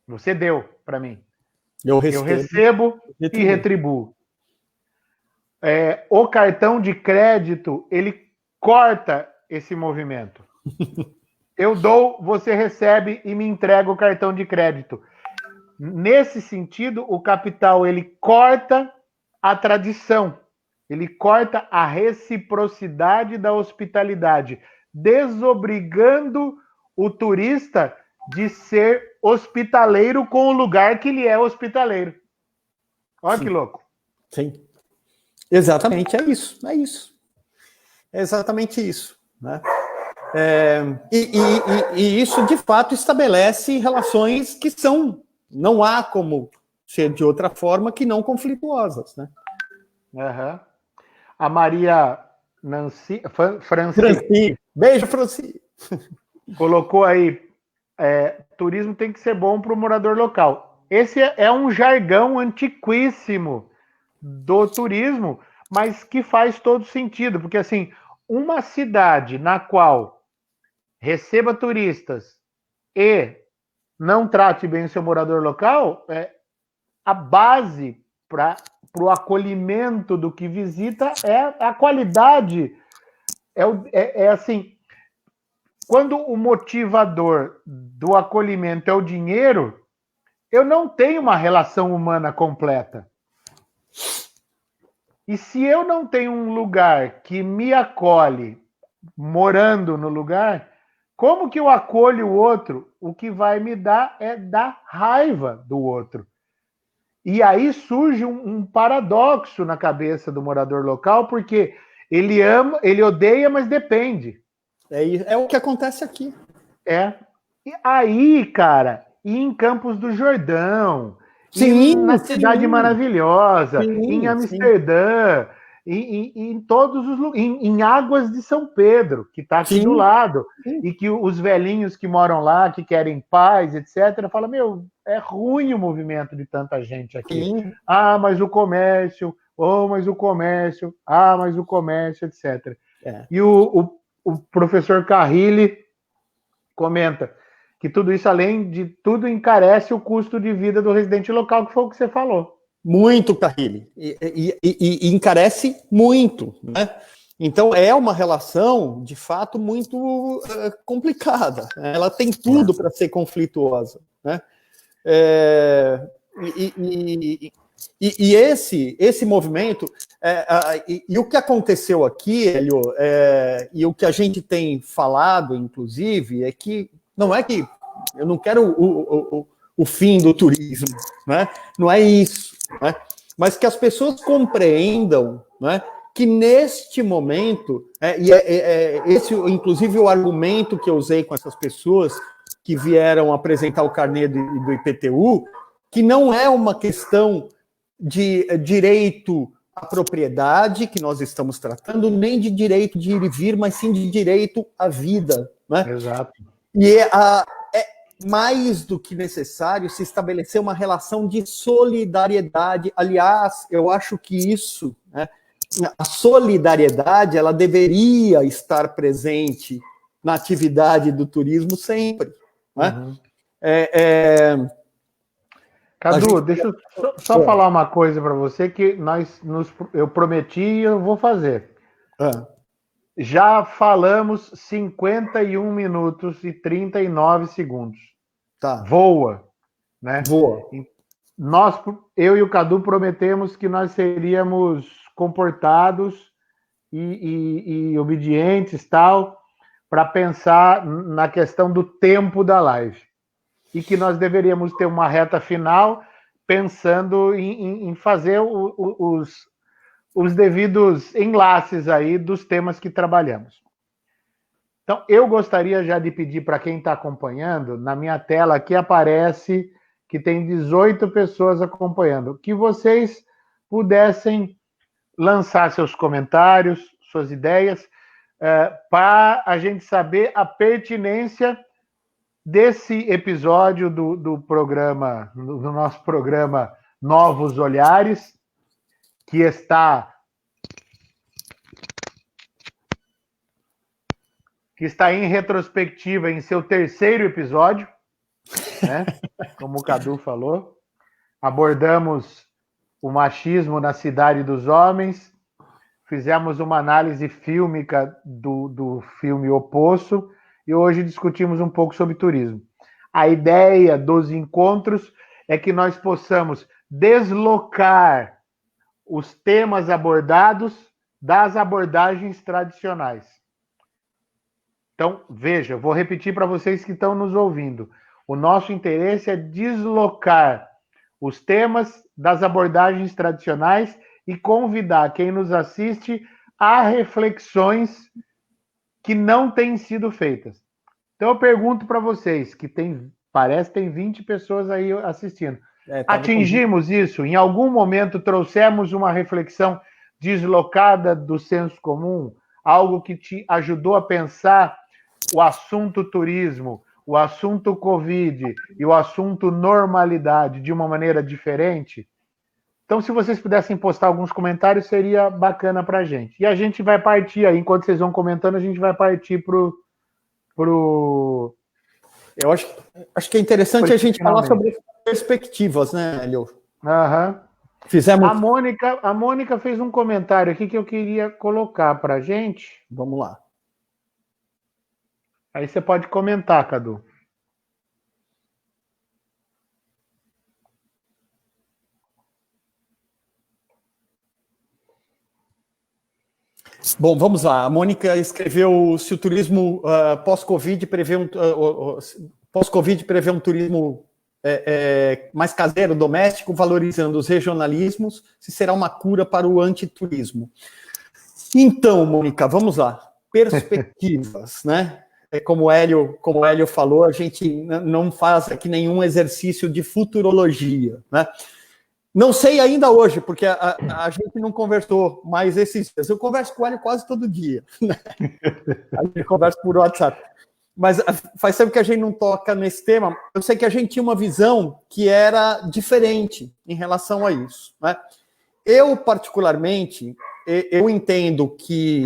S1: Você deu para mim. Eu recebo e retribuo. O cartão de crédito, ele corta esse movimento. Eu dou, você recebe e me entrega o cartão de crédito. Nesse sentido, o capital, ele corta a tradição. Ele corta a reciprocidade da hospitalidade, desobrigando o turista de ser hospitaleiro com o lugar que ele é hospitaleiro. Olha que louco.
S2: Sim. Exatamente, é isso. É exatamente isso. Né? E isso, de fato, estabelece relações que não há como ser de outra forma que não conflituosas. Né?
S1: Uhum. A Maria Franci.
S2: Beijo, Franci.
S1: Colocou aí, turismo tem que ser bom para o morador local. Esse é um jargão antiquíssimo do turismo, mas que faz todo sentido, porque assim, uma cidade na qual receba turistas e não trate bem o seu morador local, a base para o acolhimento do que visita é a qualidade. Assim, quando o motivador do acolhimento é o dinheiro, eu não tenho uma relação humana completa. E se eu não tenho um lugar que me acolhe, morando no lugar, como que eu acolho o outro? O que vai me dar é dar raiva do outro. E aí surge um paradoxo na cabeça do morador local, porque ele ama, ele odeia, mas depende.
S2: É o que acontece aqui.
S1: E aí, cara, e em Campos do Jordão, na Cidade Maravilhosa, em Amsterdã, em todos os lugares, em Águas de São Pedro, que está aqui do lado, e que os velhinhos que moram lá, que querem paz, etc., falam, meu, é ruim o movimento de tanta gente aqui. Ah, mas o comércio, mas o comércio, mas o comércio, etc. E o professor Carrilli comenta que tudo isso, além de tudo, encarece o custo de vida do residente local, que foi o que você falou.
S2: Muito, Carrilli. E encarece muito, né? Então, é uma relação, de fato, muito complicada. Ela tem tudo para ser conflituosa, né? Esse movimento, e o que aconteceu aqui, Hélio, e o que a gente tem falado, inclusive, é que não é que eu não quero o fim do turismo, né? Não é isso, né? Mas que as pessoas compreendam, né, que neste momento, esse, inclusive, o argumento que eu usei com essas pessoas que vieram apresentar o carnê do IPTU, que não é uma questão de direito à propriedade que nós estamos tratando, nem de direito de ir e vir, mas sim de direito à vida, né?
S1: Exato.
S2: E é mais do que necessário se estabelecer uma relação de solidariedade. Aliás, eu acho que isso, né, a solidariedade, ela deveria estar presente na atividade do turismo sempre. Né?
S1: Cadu, deixa eu só falar uma coisa para você que eu prometi e eu vou fazer. Já falamos 51 minutos e 39 segundos.
S2: Tá.
S1: Voa, né?
S2: Voa.
S1: Eu e o Cadu prometemos que nós seríamos comportados e obedientes, tal, para pensar na questão do tempo da live. E que nós deveríamos ter uma reta final pensando em fazer os devidos enlaces aí dos temas que trabalhamos. Então, eu gostaria já de pedir para quem está acompanhando, na minha tela aqui aparece que tem 18 pessoas acompanhando, que vocês pudessem lançar seus comentários, suas ideias, para a gente saber a pertinência desse episódio do programa, do nosso programa Novos Olhares, que está em retrospectiva em seu terceiro episódio, né? Como o Cadu falou. Abordamos o machismo na Cidade dos Homens, fizemos uma análise fílmica do filme O Poço e hoje discutimos um pouco sobre turismo. A ideia dos encontros é que nós possamos deslocar os temas abordados das abordagens tradicionais. Então, veja, eu vou repetir para vocês que estão nos ouvindo. O nosso interesse é deslocar os temas das abordagens tradicionais e convidar quem nos assiste a reflexões que não têm sido feitas. Então, eu pergunto para vocês, que parece que tem 20 pessoas aí assistindo. Atingimos isso? Em algum momento trouxemos uma reflexão deslocada do senso comum? Algo que te ajudou a pensar o assunto turismo, o assunto Covid e o assunto normalidade de uma maneira diferente? Então, se vocês pudessem postar alguns comentários, seria bacana para a gente. E a gente vai partir aí, enquanto vocês vão comentando, a gente vai partir pro...
S2: Eu acho que é interessante a gente falar sobre perspectivas, né, Hélio? Fizemos...
S1: A Mônica fez um comentário aqui que eu queria colocar para a gente.
S2: Vamos lá.
S1: Aí você pode comentar, Cadu.
S2: Bom, vamos lá. A Mônica escreveu se o turismo pós-Covid prevê um turismo mais caseiro, doméstico, valorizando os regionalismos, se será uma cura para o antiturismo. Então, Mônica, vamos lá. Perspectivas, né? Como o Hélio falou, a gente não faz aqui nenhum exercício de futurologia, né? Não sei ainda hoje, porque a gente não conversou mais esses dias. Eu converso com o Hélio quase todo dia, né? A gente conversa por WhatsApp. Mas faz tempo que a gente não toca nesse tema. Eu sei que a gente tinha uma visão que era diferente em relação a isso, né? Eu, particularmente, eu entendo que...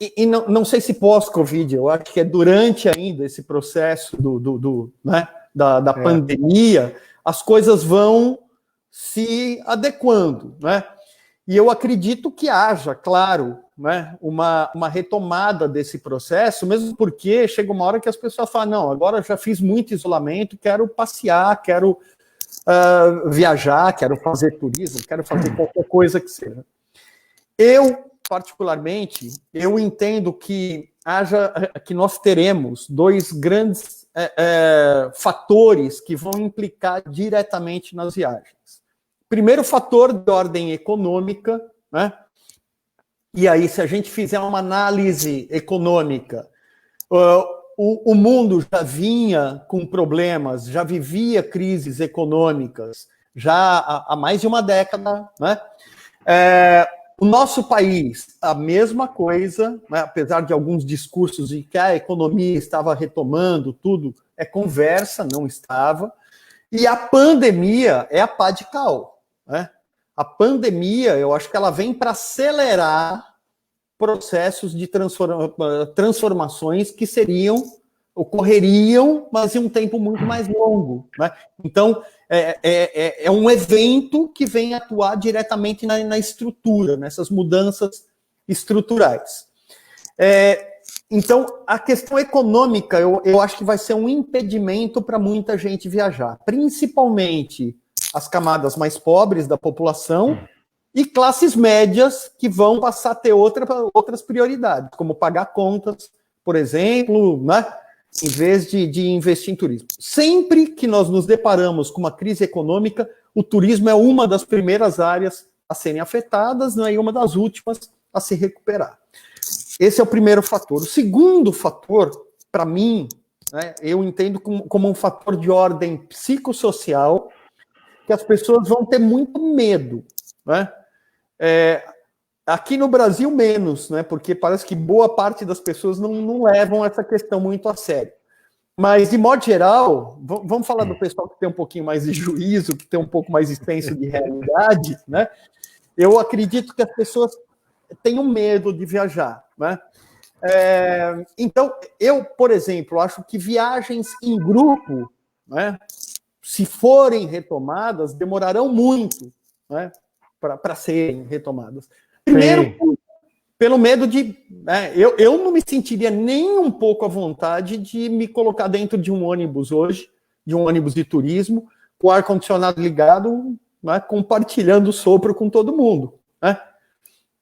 S2: E não sei se pós-Covid, eu acho que é durante ainda esse processo da pandemia, as coisas vão se adequando, né? E eu acredito que haja, claro, né, uma retomada desse processo, mesmo porque chega uma hora que as pessoas falam, não, agora eu já fiz muito isolamento, quero passear, quero viajar, quero fazer turismo, quero fazer qualquer coisa que seja. Eu, particularmente, eu entendo que nós teremos dois grandes fatores que vão implicar diretamente nas viagens. Primeiro fator de ordem econômica, né? E aí, se a gente fizer uma análise econômica, o mundo já vinha com problemas, já vivia crises econômicas, já há mais de uma década, né? O nosso país, a mesma coisa, né? Apesar de alguns discursos de que a economia estava retomando tudo, é conversa, não estava. E a pandemia é a pá de cal, né? A pandemia, eu acho que ela vem para acelerar processos de transformações que ocorreriam, mas em um tempo muito mais longo, né? Então, é um evento que vem atuar diretamente na estrutura, nessas mudanças estruturais. Então, a questão econômica, eu acho que vai ser um impedimento para muita gente viajar, principalmente as camadas mais pobres da população e classes médias que vão passar a ter outras prioridades, como pagar contas, por exemplo, né, em vez de investir em turismo. Sempre que nós nos deparamos com uma crise econômica, o turismo é uma das primeiras áreas a serem afetadas, né, e uma das últimas a se recuperar. Esse é o primeiro fator. O segundo fator, para mim, né, eu entendo como um fator de ordem psicossocial, que as pessoas vão ter muito medo, né? Aqui no Brasil, menos, né? Porque parece que boa parte das pessoas não levam essa questão muito a sério. Mas, de modo geral, vamos falar do pessoal que tem um pouquinho mais de juízo, que tem um pouco mais de senso de realidade, né? Eu acredito que as pessoas tenham medo de viajar, né? Então, eu, por exemplo, acho que viagens em grupo, né, se forem retomadas, demorarão muito, né, para serem retomadas. Primeiro, pelo medo de... eu não me sentiria nem um pouco à vontade de me colocar dentro de um ônibus hoje, de um ônibus de turismo, com o ar-condicionado ligado, né, compartilhando o sopro com todo mundo, né?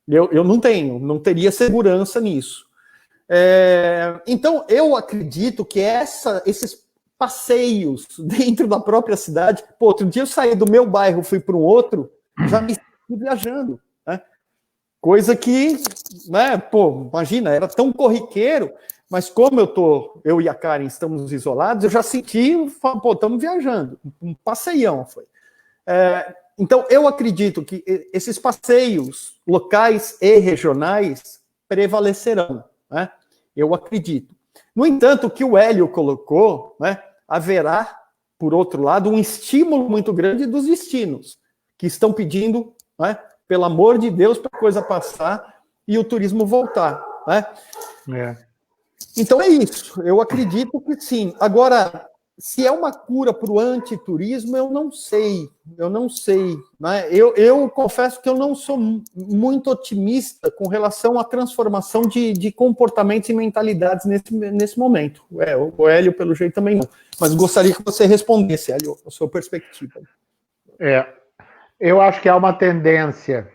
S2: Eu não teria segurança nisso. Então, eu acredito que esses passeios dentro da própria cidade... outro dia eu saí do meu bairro, fui para um outro, já me senti viajando, né? Coisa que, né, imagina, era tão corriqueiro, mas como eu e a Karen estamos isolados, eu já senti, estamos viajando, um passeião foi. Então, eu acredito que esses passeios locais e regionais prevalecerão, né? Eu acredito. No entanto, o que o Hélio colocou, né, haverá, por outro lado, um estímulo muito grande dos destinos, que estão pedindo, né, pelo amor de Deus, para a coisa passar e o turismo voltar, né? Então é isso, eu acredito que sim. Agora, se é uma cura para o antiturismo, eu não sei, né? Eu confesso que eu não sou muito otimista com relação à transformação de comportamentos e mentalidades nesse momento. O Hélio, pelo jeito, também não. Mas gostaria que você respondesse, Hélio, a sua perspectiva.
S1: Eu acho que há uma tendência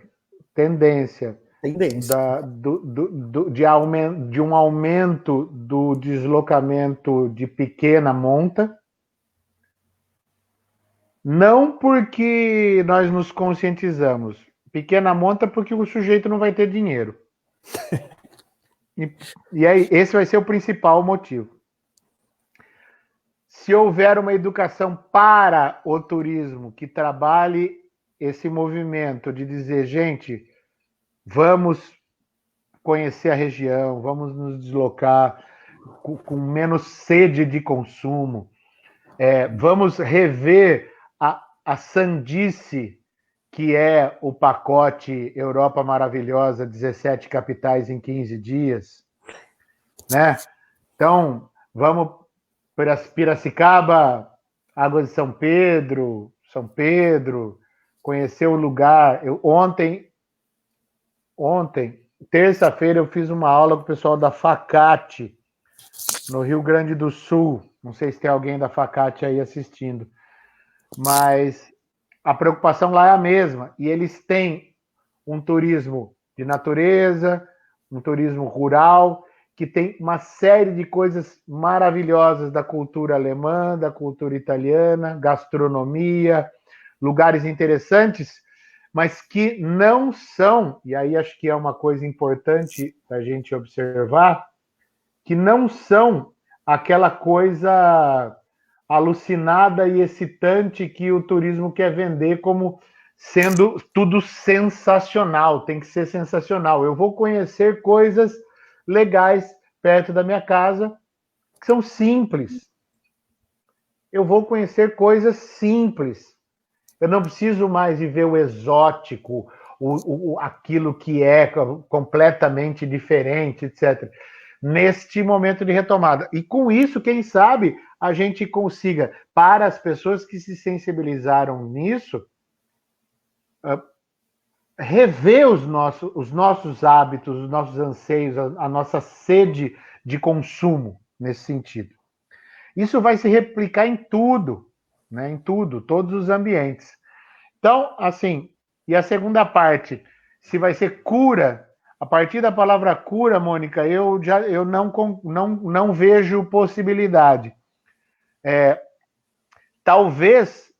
S1: de um aumento do deslocamento de pequena monta, não porque nós nos conscientizamos. Pequena monta porque o sujeito não vai ter dinheiro. E aí, esse vai ser o principal motivo. Se houver uma educação para o turismo que trabalhe esse movimento de dizer, gente, vamos conhecer a região, vamos nos deslocar com menos sede de consumo, vamos rever a sandice que é o pacote Europa Maravilhosa, 17 capitais em 15 dias, né? Então, vamos para Piracicaba, Águas de São Pedro, conhecer o lugar. Ontem, terça-feira, eu fiz uma aula com o pessoal da Facate, no Rio Grande do Sul. Não sei se tem alguém da Facate aí assistindo. Mas a preocupação lá é a mesma. E eles têm um turismo de natureza, um turismo rural, que tem uma série de coisas maravilhosas da cultura alemã, da cultura italiana, gastronomia, lugares interessantes, mas que não são, e aí acho que é uma coisa importante a gente observar, que não são aquela coisa alucinada e excitante que o turismo quer vender como sendo tudo sensacional, tem que ser sensacional. Eu vou conhecer coisas legais perto da minha casa que são simples. Eu vou conhecer coisas simples. Eu não preciso mais viver o exótico, aquilo que é completamente diferente, etc. Neste momento de retomada. E com isso, quem sabe, a gente consiga, para as pessoas que se sensibilizaram nisso, rever os nossos hábitos, os nossos anseios, a nossa sede de consumo nesse sentido. Isso vai se replicar em tudo, né? Em tudo, todos os ambientes. Então, assim, e a segunda parte, se vai ser cura, a partir da palavra cura, Mônica, eu não vejo possibilidade. Talvez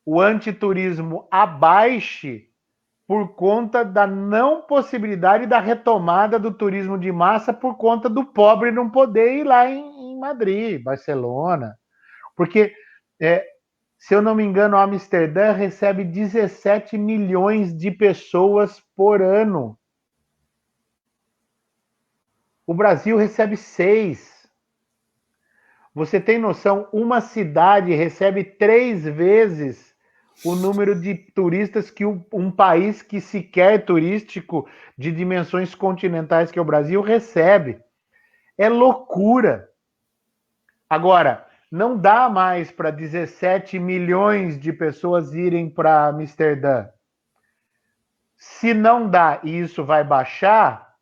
S1: o antiturismo abaixe por conta da não possibilidade da retomada do turismo de massa por conta do pobre não poder ir lá em Madrid, Barcelona. Porque, se eu não me engano, Amsterdã recebe 17 milhões de pessoas por ano. O Brasil recebe 6. Você tem noção? Uma cidade recebe 3 vezes o número de turistas que um país que sequer é turístico de dimensões continentais que é o Brasil recebe. É loucura. Agora, não dá mais para 17 milhões de pessoas irem para Amsterdã. Se não dá e isso vai baixar,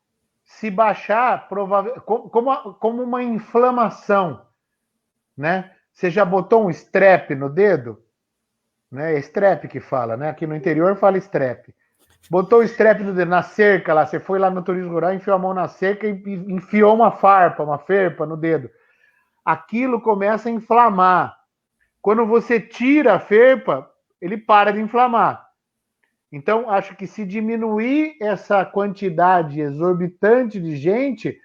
S1: se baixar, provavelmente, como uma inflamação, né? Você já botou um strep no dedo? Né? É strep que fala, né? Aqui no interior fala strep. Botou o strep no dedo, na cerca lá, você foi lá no turismo rural, enfiou a mão na cerca e enfiou uma farpa, uma ferpa no dedo. Aquilo começa a inflamar. Quando você tira a ferpa, ele para de inflamar. Então, acho que se diminuir essa quantidade exorbitante de gente,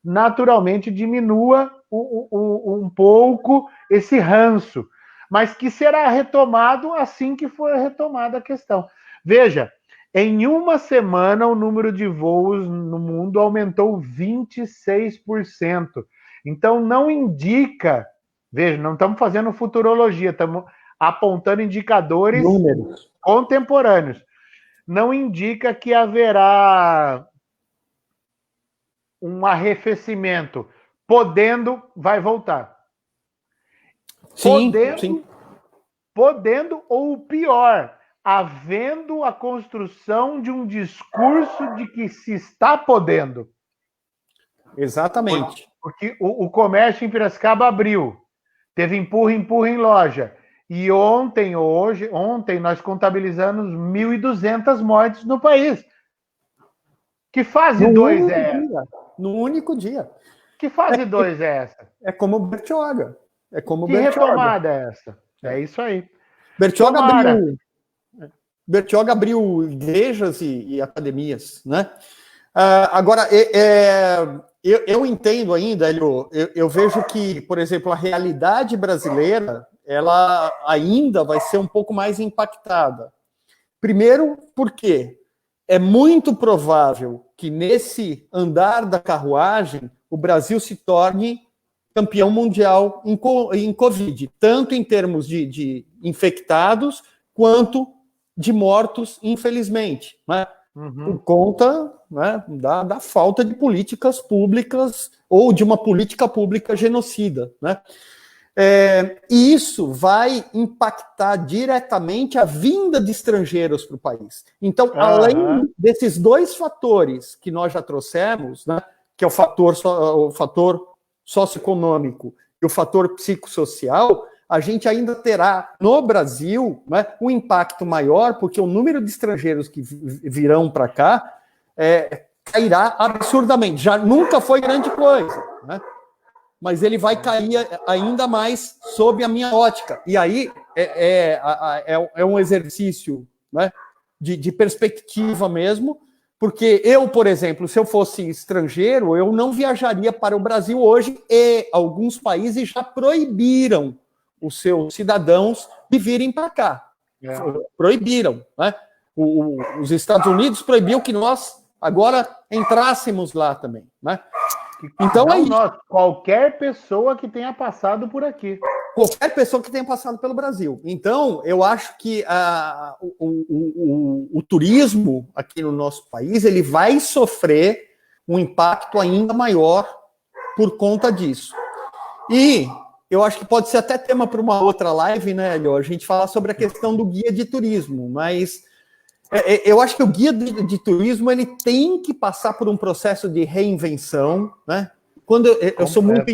S1: naturalmente diminua um pouco esse ranço, mas que será retomado assim que for retomada a questão. Veja, em uma semana o número de voos no mundo aumentou 26%. Então não indica, veja, não estamos fazendo futurologia, estamos apontando indicadores
S2: números
S1: contemporâneos. Não indica que haverá um arrefecimento. Podendo, vai voltar.
S2: Sim, sim.
S1: Podendo, ou pior, havendo a construção de um discurso de que se está podendo.
S2: Exatamente.
S1: Porque o comércio em Piracicaba abriu. Teve empurra em loja. E ontem nós contabilizamos 1.200 mortes no país. Que fase 2 é essa?
S2: No único dia.
S1: Que fase 2 é essa?
S2: É como o Bertioga.
S1: Que retomada é essa? É isso aí.
S2: Bertioga abriu igrejas e academias, né? Agora, eu entendo ainda, Hélio, eu vejo que, por exemplo, a realidade brasileira, ela ainda vai ser um pouco mais impactada. Primeiro, porque é muito provável que nesse andar da carruagem o Brasil se torne campeão mundial em Covid, tanto em termos de infectados quanto de mortos, infelizmente, né? Por conta, né, da falta de políticas públicas ou de uma política pública genocida, né? E isso vai impactar diretamente a vinda de estrangeiros para o país. Então, além desses 2 fatores que nós já trouxemos, né, que é o fator socioeconômico e o fator psicossocial, a gente ainda terá no Brasil, né, um impacto maior, porque o número de estrangeiros que virão para cá cairá absurdamente. Já nunca foi grande coisa, né? Mas ele vai cair ainda mais sob a minha ótica. E aí é um exercício, né, de perspectiva mesmo, porque eu, por exemplo, se eu fosse estrangeiro, eu não viajaria para o Brasil hoje, e alguns países já proibiram os seus cidadãos de virem para cá. Proibiram, né? Os Estados Unidos proibiu que nós agora entrássemos lá também, né?
S1: Então é isso. Qualquer pessoa que tenha passado por aqui.
S2: Qualquer pessoa que tenha passado pelo Brasil. Então, eu acho que o turismo aqui no nosso país, ele vai sofrer um impacto ainda maior por conta disso. E eu acho que pode ser até tema para uma outra live, né, Elio? A gente falar sobre a questão do guia de turismo, mas eu acho que o guia de turismo, ele tem que passar por um processo de reinvenção, né? Quando eu sou muito...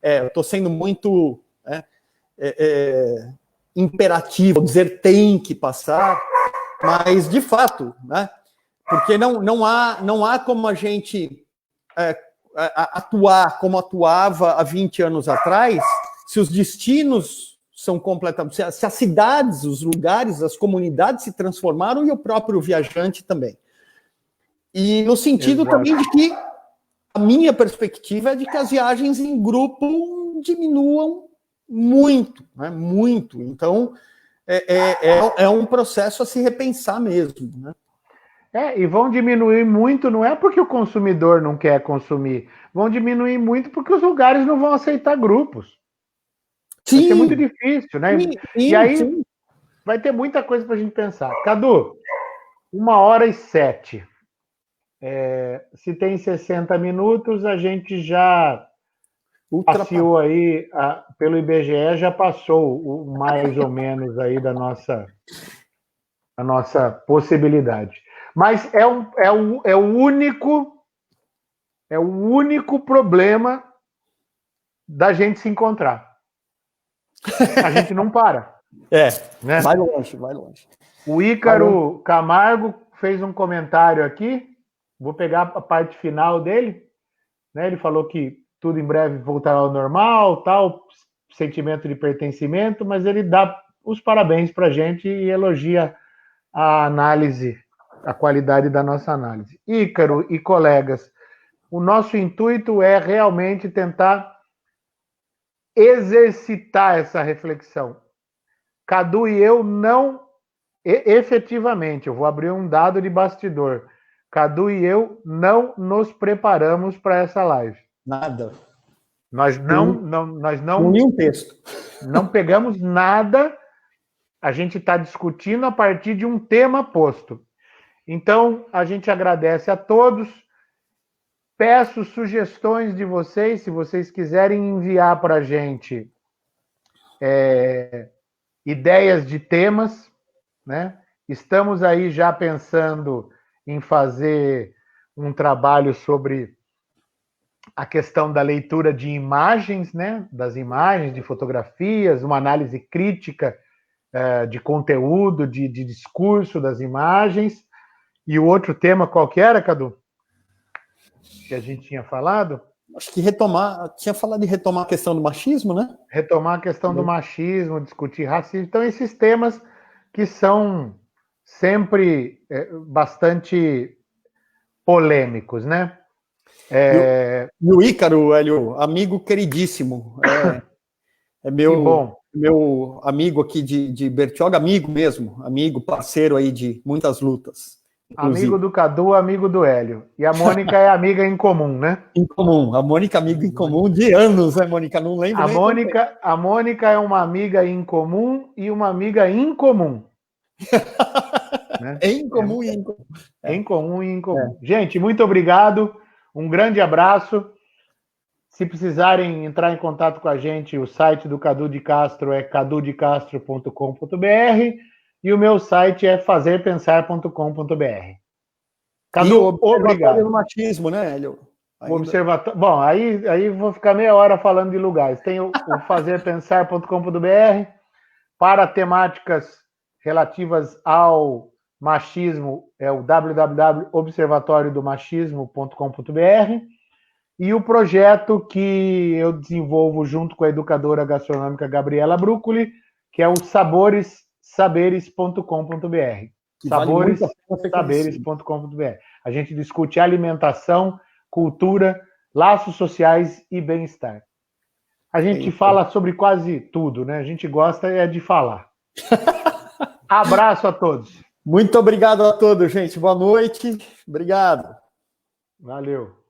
S2: eu estou sendo muito... imperativo, dizer tem que passar, mas de fato, né? Porque não há como a gente atuar como atuava há 20 anos atrás, se os destinos são completamente, se as cidades, os lugares, as comunidades se transformaram e o próprio viajante também. E no sentido também de que a minha perspectiva é de que as viagens em grupo diminuam muito, né? Muito. Então, é um processo a se repensar mesmo, né?
S1: E vão diminuir muito, não é porque o consumidor não quer consumir, vão diminuir muito porque os lugares não vão aceitar grupos.
S2: Sim.
S1: Vai ser muito difícil, né?
S2: Sim,
S1: e aí vai ter muita coisa para a gente pensar. Cadu, 1h07. Se tem 60 minutos, a gente já passeou aí, pelo IBGE, já passou mais ou menos aí da nossa possibilidade. Mas é o único problema da gente se encontrar. A gente não para.
S2: Né? Vai longe.
S1: O Ícaro Camargo fez um comentário aqui, vou pegar a parte final dele, né? Ele falou que tudo em breve voltará ao normal, tal, sentimento de pertencimento, mas ele dá os parabéns para a gente e elogia a análise, a qualidade da nossa análise. Ícaro e colegas, o nosso intuito é realmente tentar exercitar essa reflexão. Cadu e eu não, efetivamente, eu vou abrir um dado de bastidor, Cadu e eu não nos preparamos para essa live.
S2: Nada.
S1: Nós não
S2: nenhum texto.
S1: Não pegamos nada. A gente está discutindo a partir de um tema posto. Então, a gente agradece a todos. Peço sugestões de vocês, se vocês quiserem enviar para a gente ideias de temas, né? Estamos aí já pensando em fazer um trabalho sobre a questão da leitura de imagens, né? Das imagens, de fotografias, uma análise crítica de conteúdo, de discurso das imagens. E o outro tema qual que era, Cadu? Que a gente tinha falado?
S2: Acho que tinha falado de retomar a questão do machismo, né?
S1: Retomar a questão do machismo, discutir racismo. Então, esses temas que são sempre bastante polêmicos, né?
S2: E o Ícaro, Hélio, amigo queridíssimo, é meu amigo aqui de Bertioga, amigo mesmo, amigo, parceiro aí de muitas lutas. Inclusive.
S1: Amigo do Cadu, amigo do Hélio. E a Mônica é amiga em comum, né?
S2: Em comum. A Mônica, amiga em comum de anos, né, Mônica? Não lembro
S1: a Mônica é uma amiga em comum e uma amiga incomum. Né?
S2: Em comum e incomum.
S1: Em comum e incomum. Gente, muito obrigado. Um grande abraço. Se precisarem entrar em contato com a gente, o site do Cadu de Castro é cadudecastro.com.br e o meu site é fazerpensar.com.br.
S2: Cadu, obrigado. No machismo, né, Hélio?
S1: O observatório. Bom, aí vou ficar meia hora falando de lugares. Tem o fazerpensar.com.br para temáticas relativas ao machismo, é o www.observatoriodomachismo.com.br, e o projeto que eu desenvolvo junto com a educadora gastronômica Gabriela Brúcoli, que é o saboressaberes.com.br. saboressaberes.com.br. A gente discute alimentação, cultura, laços sociais e bem-estar. A gente fala sobre quase tudo, né? A gente gosta de falar. Abraço a todos.
S2: Muito obrigado a todos, gente. Boa noite. Obrigado.
S1: Valeu.